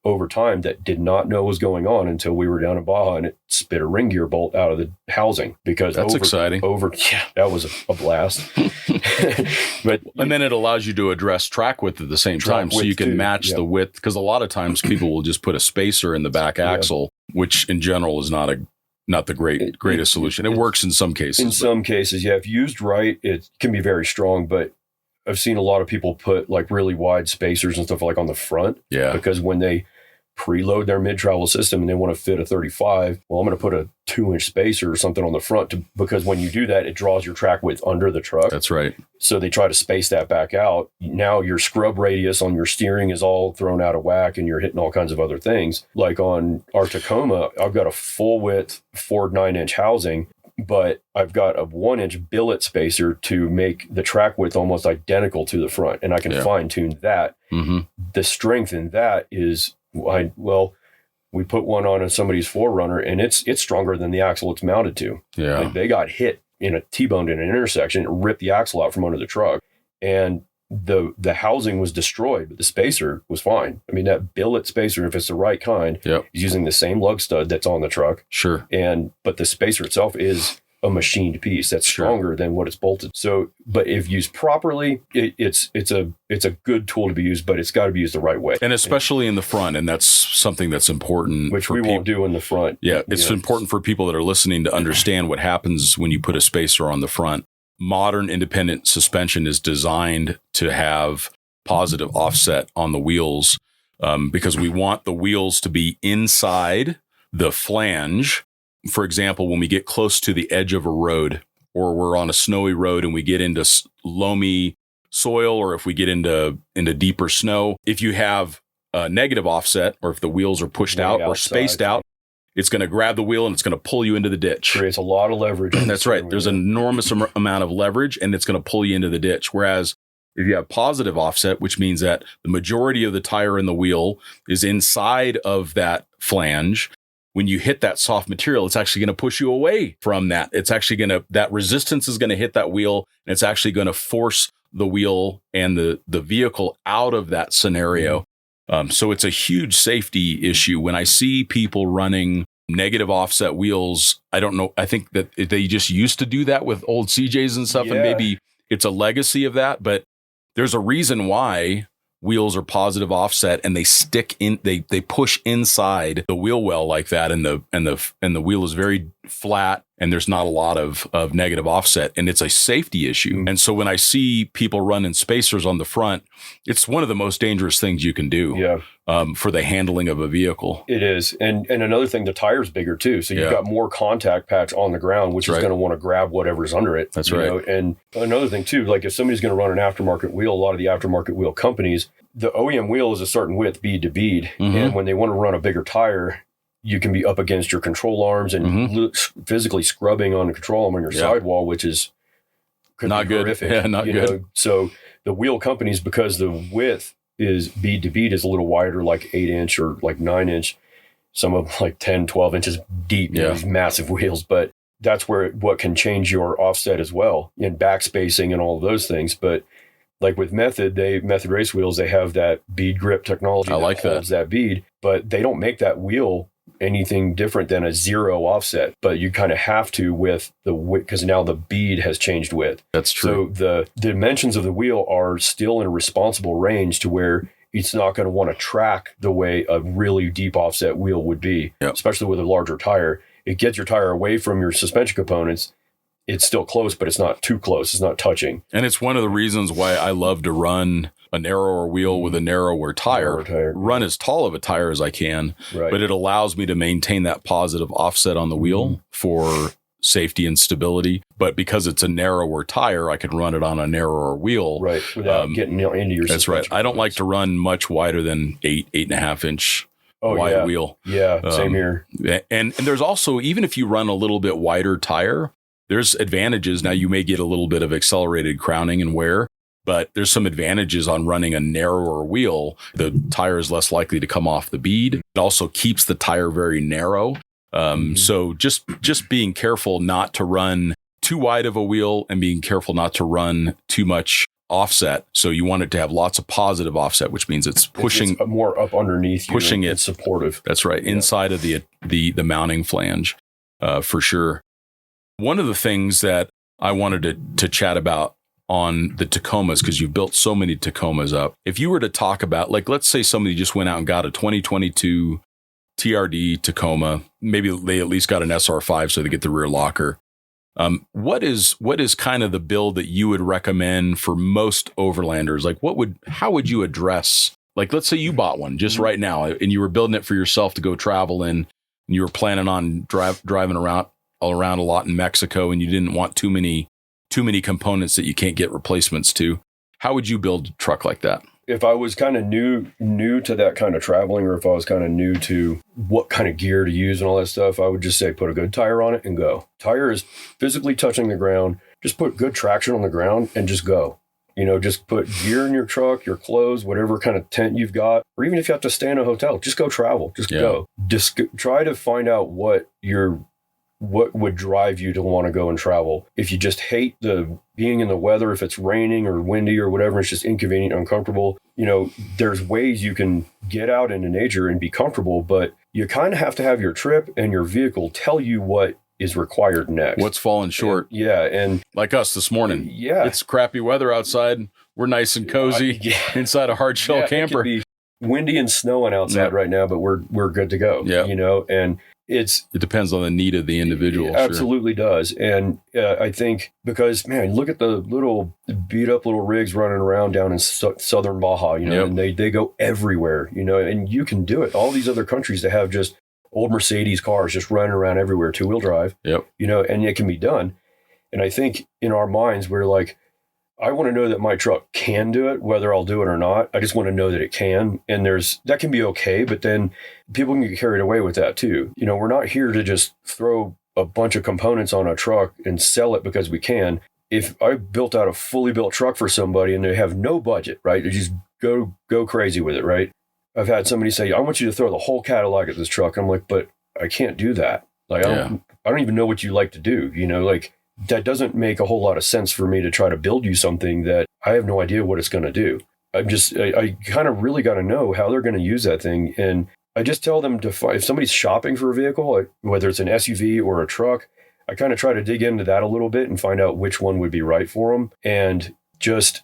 over time that did not know what was going on until we were down in Baja, and it spit a ring gear bolt out of the housing. Because that's exciting. That was a blast. And then it allows you to address track width at the same time, so you can match the width. Because a lot of times people will just put a spacer in the back axle, which in general is not the greatest solution. It works in some cases. In some cases, yeah. If used right, it can be very strong, but I've seen a lot of people put like really wide spacers and stuff like on the front. Yeah. Because when they preload their mid-travel system and they want to fit a 35, well, I'm going to put a 2-inch spacer or something on the front because when you do that, it draws your track width under the truck. That's right. So they try to space that back out. Now your scrub radius on your steering is all thrown out of whack and you're hitting all kinds of other things. Like on our Tacoma, I've got a full width Ford 9-inch housing, but I've got a 1-inch billet spacer to make the track width almost identical to the front. And I can fine tune that. The strength in that is, we put one on somebody's 4Runner and it's stronger than the axle it's mounted to. Yeah. Like they got hit in a T-boned in an intersection, it ripped the axle out from under the truck. And the housing was destroyed, but the spacer was fine. I mean, that billet spacer, if it's the right kind, is using the same lug stud that's on the truck. Sure. But the spacer itself is a machined piece that's stronger than what it's bolted. So, but if used properly, it's a good tool to be used, but it's got to be used the right way. And especially in the front, and that's something that's important. Which we won't do in the front. Yeah, it's important for people that are listening to understand what happens when you put a spacer on the front. Modern independent suspension is designed to have positive offset on the wheels because we want the wheels to be inside the flange. For example, when we get close to the edge of a road or we're on a snowy road and we get into loamy soil, or if we get into deeper snow, if you have a negative offset or if the wheels are pushed out or spaced out, it's going to grab the wheel and it's going to pull you into the ditch. Creates a lot of leverage. That's right. There's an enormous amount of leverage and it's going to pull you into the ditch. Whereas if you have positive offset, which means that the majority of the tire in the wheel is inside of that flange, when you hit that soft material, it's actually going to push you away from that. It's actually that resistance is going to hit that wheel and it's actually going to force the wheel and the vehicle out of that scenario. So it's a huge safety issue. When I see people running negative offset wheels, I don't know. I think that they just used to do that with old CJs and stuff. And maybe it's a legacy of that, but there's a reason why wheels are positive offset and they stick in, they push inside the wheel well like that. And the wheel is very flat and there's not a lot of negative offset and it's a safety issue. And so when I see people running spacers on the front, it's one of the most dangerous things you can do for the handling of a vehicle. It is. And another thing, the tire's bigger too. So you've got more contact patch on the ground, which is going to want to grab whatever's under it. That's right. Know? And another thing too, like if somebody's going to run an aftermarket wheel, a lot of the aftermarket wheel companies, the OEM wheel is a certain width, bead to bead. And when they want to run a bigger tire, you can be up against your control arms and physically scrubbing on the control arm on your sidewall, which is not good. Horrific, yeah, not good. So the wheel companies, because the width is bead to bead is a little wider, like 8-inch or like 9-inch. Some of them like 10, 12 inches deep, these massive wheels. But that's what can change your offset as well, and backspacing and all of those things. But like with Method race wheels, they have that bead grip technology that holds that bead, but they don't make that wheel anything different than a 0 offset. But you kind of have to with the width, because now the bead has changed width. That's true. So the dimensions of the wheel are still in a responsible range to where it's not going to want to track the way a really deep offset wheel would be, especially with a larger tire. It gets your tire away from your suspension components. It's still close, but it's not too close. It's not touching. And it's one of the reasons why I love to run a narrower wheel with a narrower tire. Run as tall of a tire as I can, but it allows me to maintain that positive offset on the wheel for safety and stability. But because it's a narrower tire, I can run it on a narrower wheel. Right, without getting into your That's right. I don't like to run much wider than 8.5 inch wide wheel. Yeah, same here. And there's also, even if you run a little bit wider tire, there's advantages. Now you may get a little bit of accelerated crowning and wear, but there's some advantages on running a narrower wheel. The tire is less likely to come off the bead. It also keeps the tire very narrow. So just being careful not to run too wide of a wheel and being careful not to run too much offset. So you want it to have lots of positive offset, which means it's pushing it's more up underneath you, pushing it supportive. That's right. Inside of the mounting flange, for sure. One of the things that I wanted to chat about on the Tacomas, because you've built so many Tacomas up. If you were to talk about, like, let's say somebody just went out and got a 2022 TRD Tacoma, maybe they at least got an SR5 so they get the rear locker. What is kind of the build that you would recommend for most overlanders? Like how would you address, like, let's say you bought one just right now and you were building it for yourself to go travel in, and you were planning on driving around a lot in Mexico, and you didn't want too many components that you can't get replacements to. How would you build a truck like that? If I was kind of new to that kind of traveling, or if I was kind of new to what kind of gear to use and all that stuff, I would just say put a good tire on it and go. Tire is physically touching the ground. Just put good traction on the ground and just go. Just put gear in your truck, your clothes, whatever kind of tent you've got, or even if you have to stay in a hotel, just go travel. Just go. Just try to find out what would drive you to want to go and travel. If you just hate the being in the weather, if it's raining or windy or whatever, it's just inconvenient, uncomfortable. There's ways you can get out into nature and be comfortable, but you kind of have to have your trip and your vehicle tell you what is required next. What's falling short. And like us this morning. It's crappy weather outside. We're nice and cozy inside a hard shell camper. It can be windy and snowing outside right now, but we're good to go. And it depends on the need of the individual. It absolutely does. And I think because, man, look at the little beat up little rigs running around down in southern Baja, and they go everywhere, and you can do it. All these other countries that have just old Mercedes cars just running around everywhere, 2-wheel drive, and it can be done. And I think in our minds, we're like, I want to know that my truck can do it, whether I'll do it or not. I just want to know that it can. And that can be okay, but then people can get carried away with that too. We're not here to just throw a bunch of components on a truck and sell it because we can. If I built out a fully built truck for somebody and they have no budget, right? They just go crazy with it, right? I've had somebody say, I want you to throw the whole Cadillac at this truck. I'm like, but I can't do that. Like, I don't even know what you like to do. That doesn't make a whole lot of sense for me to try to build you something that I have no idea what it's going to do. I kind of really got to know how they're going to use that thing. And I just tell them if somebody's shopping for a vehicle, whether it's an SUV or a truck, I kind of try to dig into that a little bit and find out which one would be right for them, and just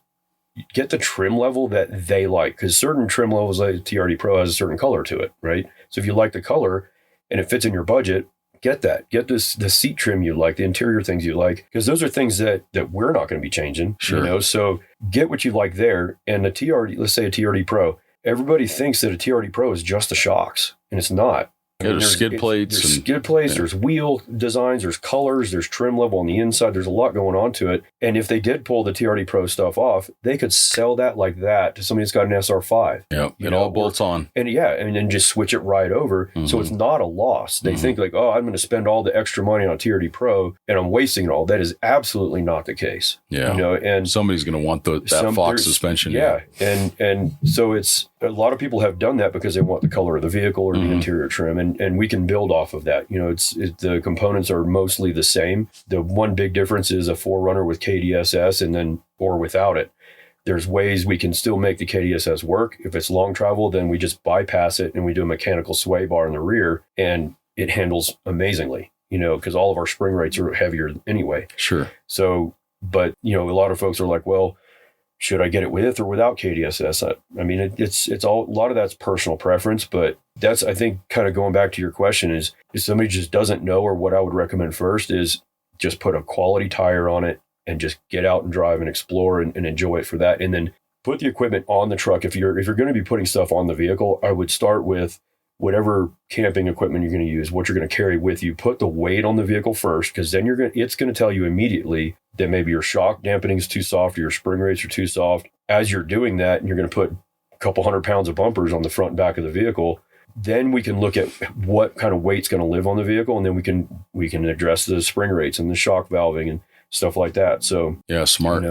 get the trim level that they like. Because certain trim levels, like TRD Pro, has a certain color to it, right? So if you like the color and it fits in your budget, get that. Get the seat trim you like, the interior things you like, because those are things that we're not going to be changing. Sure. So get what you like there. And the TRD, let's say a TRD Pro, everybody thinks that a TRD Pro is just the shocks, and it's not. There's skid plates. There's skid plates, there's wheel designs, there's colors, there's trim level on the inside. There's a lot going on to it. And if they did pull the TRD Pro stuff off, they could sell that like that to somebody that's got an SR5. Yeah, it all bolts on. And then just switch it right over. So it's not a loss. They think like, oh, I'm going to spend all the extra money on a TRD Pro and I'm wasting it all. That is absolutely not the case. Yeah. And somebody's going to want that Fox suspension. Yeah. And so it's a lot of people have done that because they want the color of the vehicle or the interior trim. And we can build off of that. The components are mostly the same. The one big difference is a 4Runner with KDSS and then, or without it. There's ways we can still make the KDSS work. If it's long travel, then we just bypass it and we do a mechanical sway bar in the rear and it handles amazingly, because all of our spring rates are heavier anyway. Sure. So, but, a lot of folks are like, well, should I get it with or without KDSS? I mean, it's all, a lot of that's personal preference, but that's, I think, kind of going back to your question is if somebody just doesn't know, or what I would recommend first is just put a quality tire on it and just get out and drive and explore and enjoy it for that. And then put the equipment on the truck. If you're going to be putting stuff on the vehicle, I would start with whatever camping equipment you're going to use, what you're going to carry with you. Put the weight on the vehicle first, because then it's going to tell you immediately that maybe your shock dampening is too soft or your spring rates are too soft. As you're doing that, and you're going to put a couple 100 pounds of bumpers on the front and back of the vehicle, then we can look at what kind of weight's going to live on the vehicle, and then we can address the spring rates and the shock valving and stuff like that. So yeah, smart.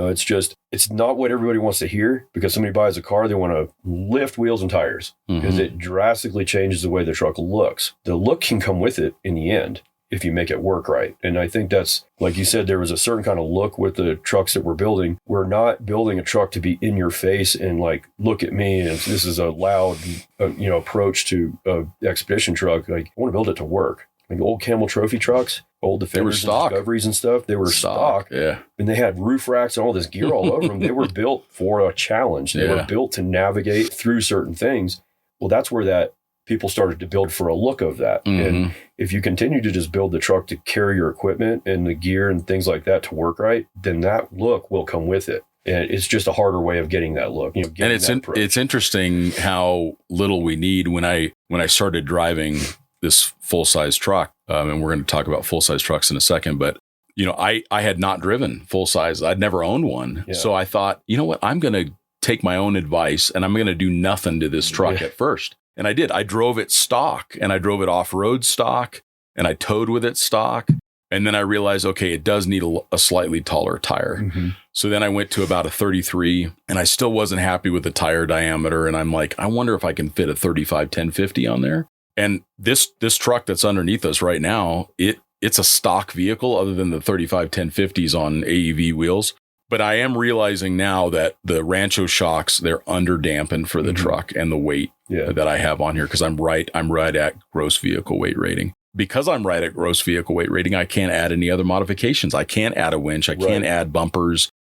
It's not what everybody wants to hear, because somebody buys a car, they want to lift wheels and tires because it drastically changes the way the truck looks. The look can come with it in the end if you make it work right. And I think that's, like you said, there was a certain kind of look with the trucks that we're building. We're not building a truck to be in your face and like, look at me, and this is a loud, approach to a expedition truck. Like, I want to build it to work. Like old Camel Trophy trucks, old Defenders and Discoveries and stuff, they were stock. Yeah. And they had roof racks and all this gear all over them. They were built for a challenge. They were built to navigate through certain things. Well, that's where that people started to build for a look of that. And if you continue to just build the truck to carry your equipment and the gear and things like that to work right, then that look will come with it. And it's just a harder way of getting that look. And it's interesting how little we need. When I started driving this full-size truck, and we're going to talk about full-size trucks in a second, but I had not driven full-size. I'd never owned one. So I thought, you know what, I'm going to take my own advice and I'm going to do nothing to this truck at first. And I did. I drove it stock, and I drove it off-road stock, and I towed with it stock. And then I realized, okay, it does need a slightly taller tire. So then I went to about a 33, and I still wasn't happy with the tire diameter. And I'm like, I wonder if I can fit a 35 1050 on there. And this truck that's underneath us right now, it's a stock vehicle other than the 35 1050s on AEV wheels. But I am realizing now that the Rancho shocks, they're underdampened for the truck and the weight that I have on here, because I'm right at gross vehicle weight rating. Because I'm right at gross vehicle weight rating, I can't add any other modifications. I can't add a winch. I can't add bumpers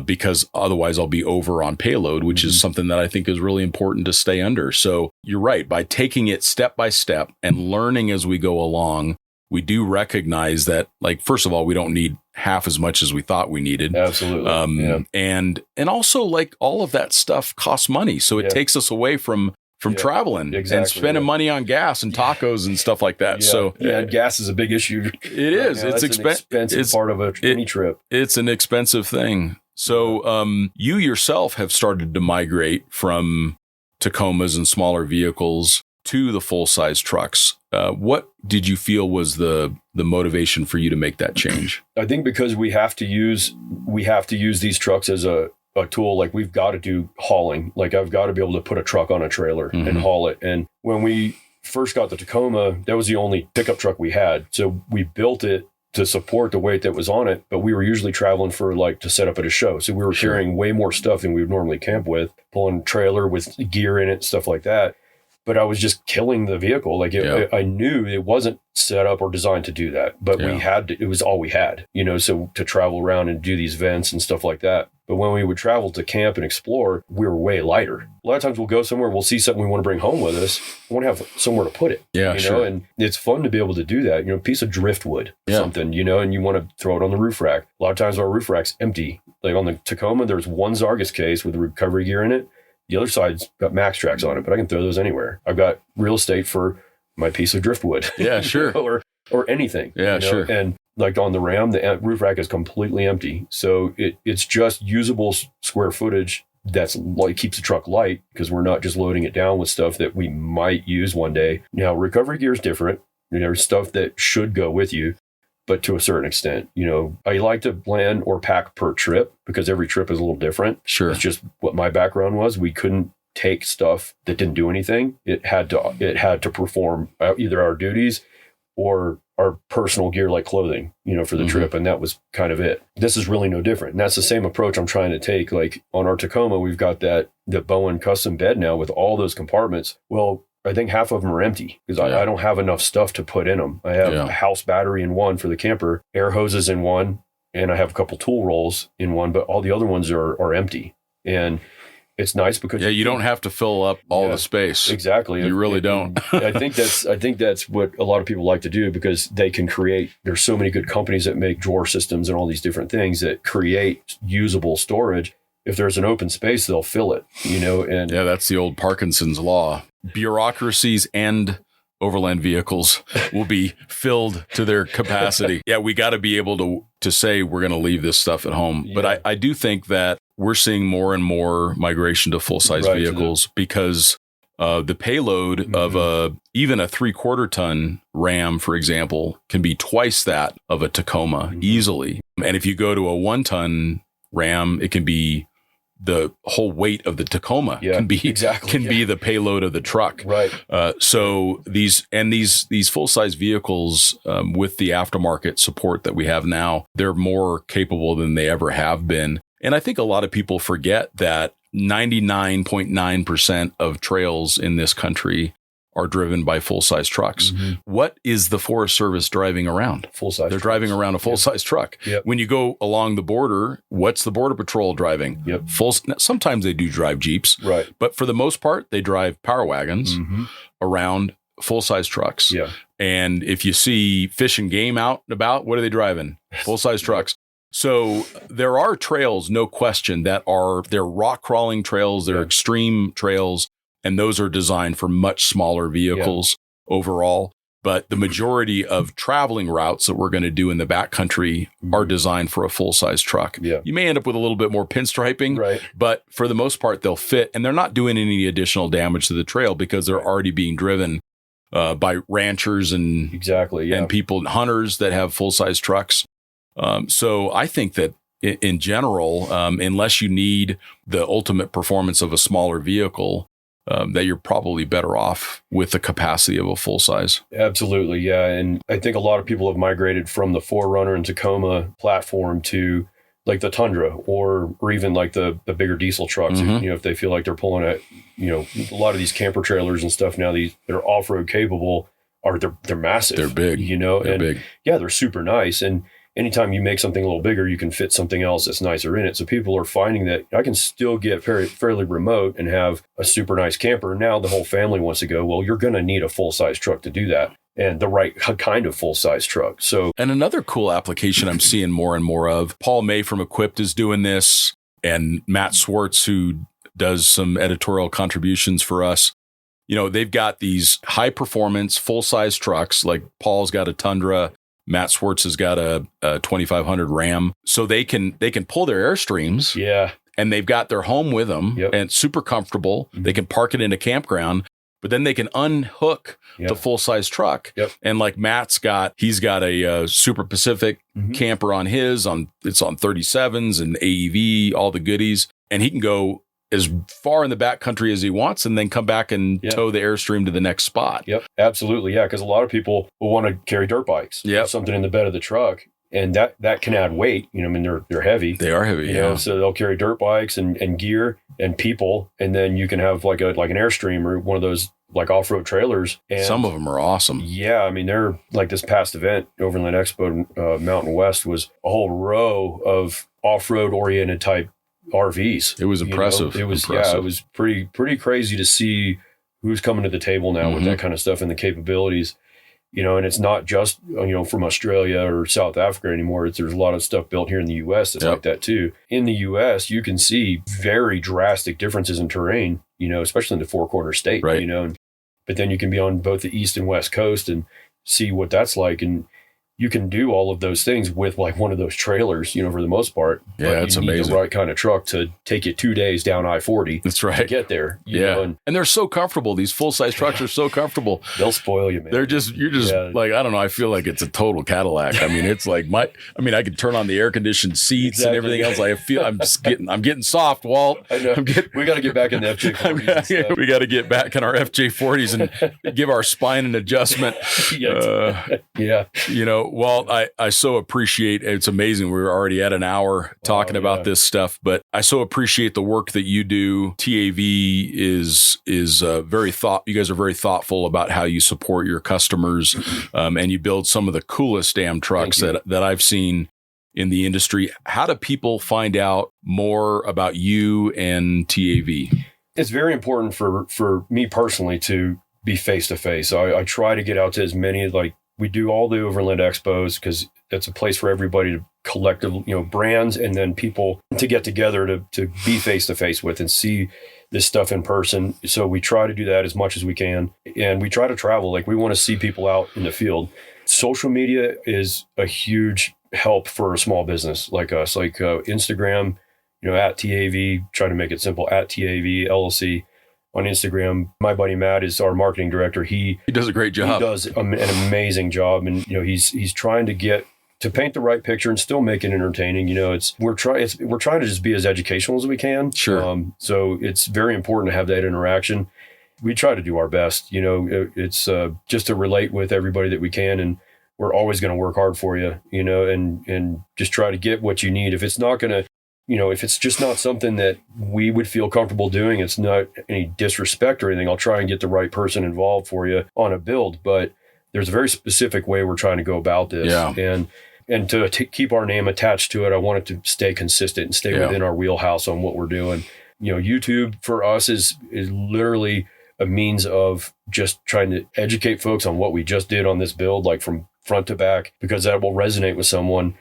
because otherwise I'll be over on payload, which is something that I think is really important to stay under. So you're right. By taking it step by step and learning as we go along, we do recognize that, like, first of all, we don't need half as much as we thought we needed. Absolutely. And also, like, all of that stuff costs money. So it takes us away from traveling and spending money on gas and tacos and stuff like that. So gas is a big issue. It is. It's expensive part of any trip. It's an expensive thing. So you yourself have started to migrate from Tacomas and smaller vehicles to the full-size trucks. What did you feel was the motivation for you to make that change? I think because we have to use these trucks as a tool. Like, we've got to do hauling. Like, I've got to be able to put a truck on a trailer and haul it. And when we first got the Tacoma, that was the only pickup truck we had. So we built it to support the weight that was on it, but we were usually traveling for, like, to set up at a show. So we were carrying way more stuff than we would normally camp with, pulling a trailer with gear in it, stuff like that. But I was just killing the vehicle. Like, I knew it wasn't set up or designed to do that, but we had to, it was all we had, so to travel around and do these events and stuff like that. But when we would travel to camp and explore, we were way lighter. A lot of times we'll go somewhere, we'll see something we want to bring home with us. We want to have somewhere to put it, and it's fun to be able to do that. A piece of driftwood, something, and you want to throw it on the roof rack. A lot of times our roof rack's empty. Like on the Tacoma, there's one Zargus case with recovery gear in it. The other side's got max tracks on it, but I can throw those anywhere. I've got real estate for my piece of driftwood. Yeah, sure. or anything. Yeah, sure. And like on the Ram, the roof rack is completely empty. So it's just usable square footage that's like keeps the truck light, because we're not just loading it down with stuff that we might use one day. Now, recovery gear is different. There's stuff that should go with you, but to a certain extent. I like to plan or pack per trip because every trip is a little different. Sure. It's just what my background was. We couldn't take stuff that didn't do anything. It had to perform either our duties or our personal gear, like clothing, for the trip. And that was kind of it. This is really no different. And that's the same approach I'm trying to take. Like on our Tacoma, we've got the Bowen custom bed now with all those compartments. Well, I think half of them are empty because I don't have enough stuff to put in them. I have a house battery in one for the camper, air hoses in one, and I have a couple tool rolls in one, but all the other ones are empty. And it's nice because you don't have to fill up all the space. Exactly. You really don't. I think that's what a lot of people like to do, because they can create, there's so many good companies that make drawer systems and all these different things that create usable storage. If there's an open space, they'll fill it, and that's the old Parkinson's law. Bureaucracies and overland vehicles will be filled to their capacity. We got to be able to say we're going to leave this stuff at home. Yeah. But I do think that we're seeing more and more migration to full-size vehicles because the payload of even a 3/4 ton Ram, for example, can be twice that of a Tacoma easily. And if you go to a 1-ton Ram, it can be the whole weight of the Tacoma can be the payload of the truck. Right. So these full-size vehicles with the aftermarket support that we have now, they're more capable than they ever have been. And I think a lot of people forget that 99.9% of trails in this country are driven by full-size trucks. What is the Forest Service driving around? Full-size. They're driving around a full-size truck. Yep. When you go along the border, what's the Border Patrol driving? Yep. Sometimes they do drive Jeeps, right? But for the most part, they drive power wagons around full-size trucks. Yeah. And if you see Fish and Game out and about, what are they driving? Full-size trucks. So there are trails, no question, they're rock crawling trails, they're extreme trails, and those are designed for much smaller vehicles overall. But the majority of traveling routes that we're going to do in the backcountry are designed for a full-size truck. Yeah. You may end up with a little bit more pinstriping, but for the most part, they'll fit, and they're not doing any additional damage to the trail because they're already being driven by ranchers and people, hunters that have full-size trucks. So I think that in general, unless you need the ultimate performance of a smaller vehicle, that you're probably better off with the capacity of a full size. Absolutely. Yeah. And I think a lot of people have migrated from the 4Runner and Tacoma platform to like the Tundra or even like the bigger diesel trucks. If they feel like they're pulling a lot of these camper trailers and stuff now, they're off-road capable, or they're massive. They're big. They're big. Yeah, they're super nice. And anytime you make something a little bigger, you can fit something else that's nicer in it. So people are finding that I can still get fairly remote and have a super nice camper. Now the whole family wants to go, well, you're going to need a full-size truck to do that, and the right kind of full-size truck. And another cool application I'm seeing more and more of, Paul May from Equipped is doing this, and Matt Swartz, who does some editorial contributions for us. They've got these high-performance full-size trucks, like Paul's got a Tundra, Matt Swartz has got a 2500 Ram, so they can pull their Airstreams. Yeah. And they've got their home with them, and it's super comfortable. They can park it in a campground, but then they can unhook the full-size truck. And like he's got a Super Pacific camper on his, it's on 37s and AEV, all the goodies, and he can go as far in the backcountry as he wants, and then come back and tow the Airstream to the next spot. Yep, absolutely, yeah. Because a lot of people will want to carry dirt bikes, something in the bed of the truck, and that can add weight. They're heavy. They are heavy, So they'll carry dirt bikes and gear and people, and then you can have like an Airstream or one of those like off-road trailers. And some of them are awesome. Yeah, they're like this past event, Overland Expo Mountain West, was a whole row of off-road oriented type RVs. It was impressive. It was impressive. It was pretty crazy to see who's coming to the table now with that kind of stuff and the capabilities. And it's not just from Australia or South Africa anymore. There's a lot of stuff built here in the U.S. that's like that too. In the U.S., you can see very drastic differences in terrain. Especially in the Four Corner State. Right. But then you can be on both the East and West Coast and see what that's like. And you can do all of those things with like one of those trailers, for the most part. Yeah, but it's you need amazing. the right kind of truck to take you 2 days down I-40. That's right. To get there. You know, and they're so comfortable. These full-size trucks are so comfortable. They'll spoil you, man. You're just like, I don't know. I feel like it's a total Cadillac. I mean, it's like I can turn on the air conditioned seats and everything else. I'm getting soft, Walt. I know. We got to get back in the FJ40s. We got to get back in our FJ40s and give our spine an adjustment. Yeah. Walt, I so appreciate, it's amazing. We're already at an hour talking about this stuff, but I so appreciate the work that you do. TAV is you guys are very thoughtful about how you support your customers, and you build some of the coolest damn trucks that I've seen in the industry. How do people find out more about you and TAV? It's very important for me personally to be face to face. I try to get out to as many, like we do all the Overland Expos because that's a place for everybody to collective, brands and then people to get together to be face to face with and see this stuff in person. So we try to do that as much as we can. And we try to travel. Like we want to see people out in the field. Social media is a huge help for a small business like us, like Instagram, at TAV, try to make it simple, at TAV LLC on Instagram. My buddy Matt is our marketing director. He does a great job. He does an amazing job. And, he's trying to paint the right picture and still make it entertaining. We're trying to just be as educational as we can. Sure. So it's very important to have that interaction. We try to do our best, it's just to relate with everybody that we can. And we're always going to work hard for you, and just try to get what you need. If it's not going to, if it's just not something that we would feel comfortable doing, it's not any disrespect or anything. I'll try and get the right person involved for you on a build, but there's a very specific way we're trying to go about this. Yeah. And to keep our name attached to it, I want it to stay consistent and stay within our wheelhouse on what we're doing. YouTube for us is literally a means of just trying to educate folks on what we just did on this build, like from front to back, because that will resonate with someone.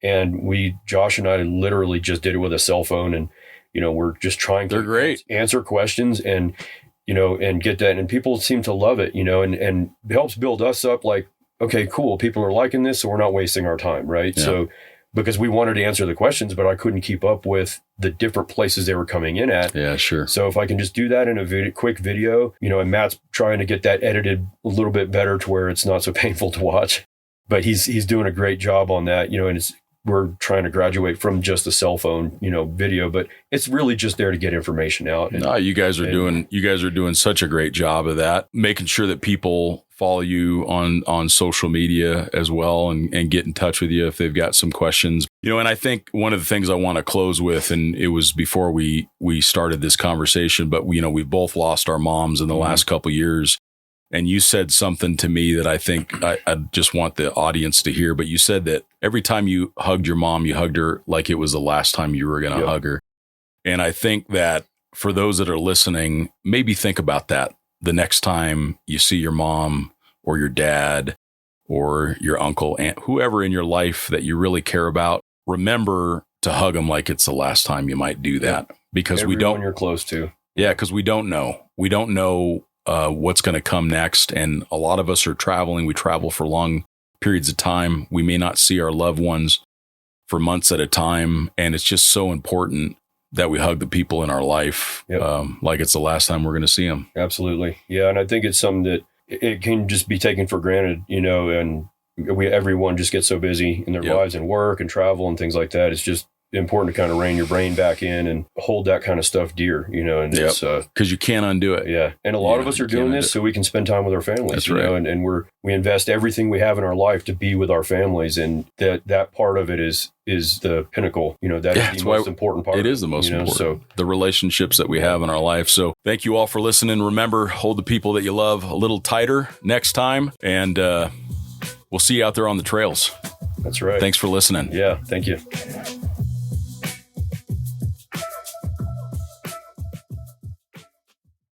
And Josh and I literally just did it with a cell phone, and, we're just trying to answer questions and, and get that. And people seem to love it, and it helps build us up like, okay, cool. People are liking this, so we're not wasting our time. Right. Yeah. So, because we wanted to answer the questions, but I couldn't keep up with the different places they were coming in at. Yeah, sure. So if I can just do that in a quick video, and Matt's trying to get that edited a little bit better to where it's not so painful to watch, but he's doing a great job on that, and we're trying to graduate from just a cell phone, video, but it's really just there to get information out. And, you guys are doing such a great job of that, making sure that people follow you on social media as well and get in touch with you if they've got some questions. And I think one of the things I want to close with, and it was before we started this conversation, but we've both lost our moms in the last couple of years. And you said something to me that I think I just want the audience to hear. But you said that every time you hugged your mom, you hugged her like it was the last time you were going to hug her. And I think that for those that are listening, maybe think about that the next time you see your mom or your dad or your uncle, aunt, whoever in your life that you really care about. Remember to hug them like it's the last time you might do that, because everyone you're close to. Yeah, because we don't know. We don't know what's going to come next. And a lot of us are traveling. We travel for long periods of time. We may not see our loved ones for months at a time. And it's just so important that we hug the people in our life like it's the last time we're going to see them. Absolutely. Yeah. And I think it's something that it can just be taken for granted, and everyone just gets so busy in their lives and work and travel and things like that. It's just important to kind of rein your brain back in and hold that kind of stuff dear, and it's because you can't undo it. Yeah. And a lot of us are doing this so we can spend time with our families. That's right. And we invest everything we have in our life to be with our families. And that part of it is the pinnacle, that is the most important part. It is the most important. So the relationships that we have in our life. So thank you all for listening. Remember, hold the people that you love a little tighter next time. And we'll see you out there on the trails. That's right. Thanks for listening. Yeah. Thank you.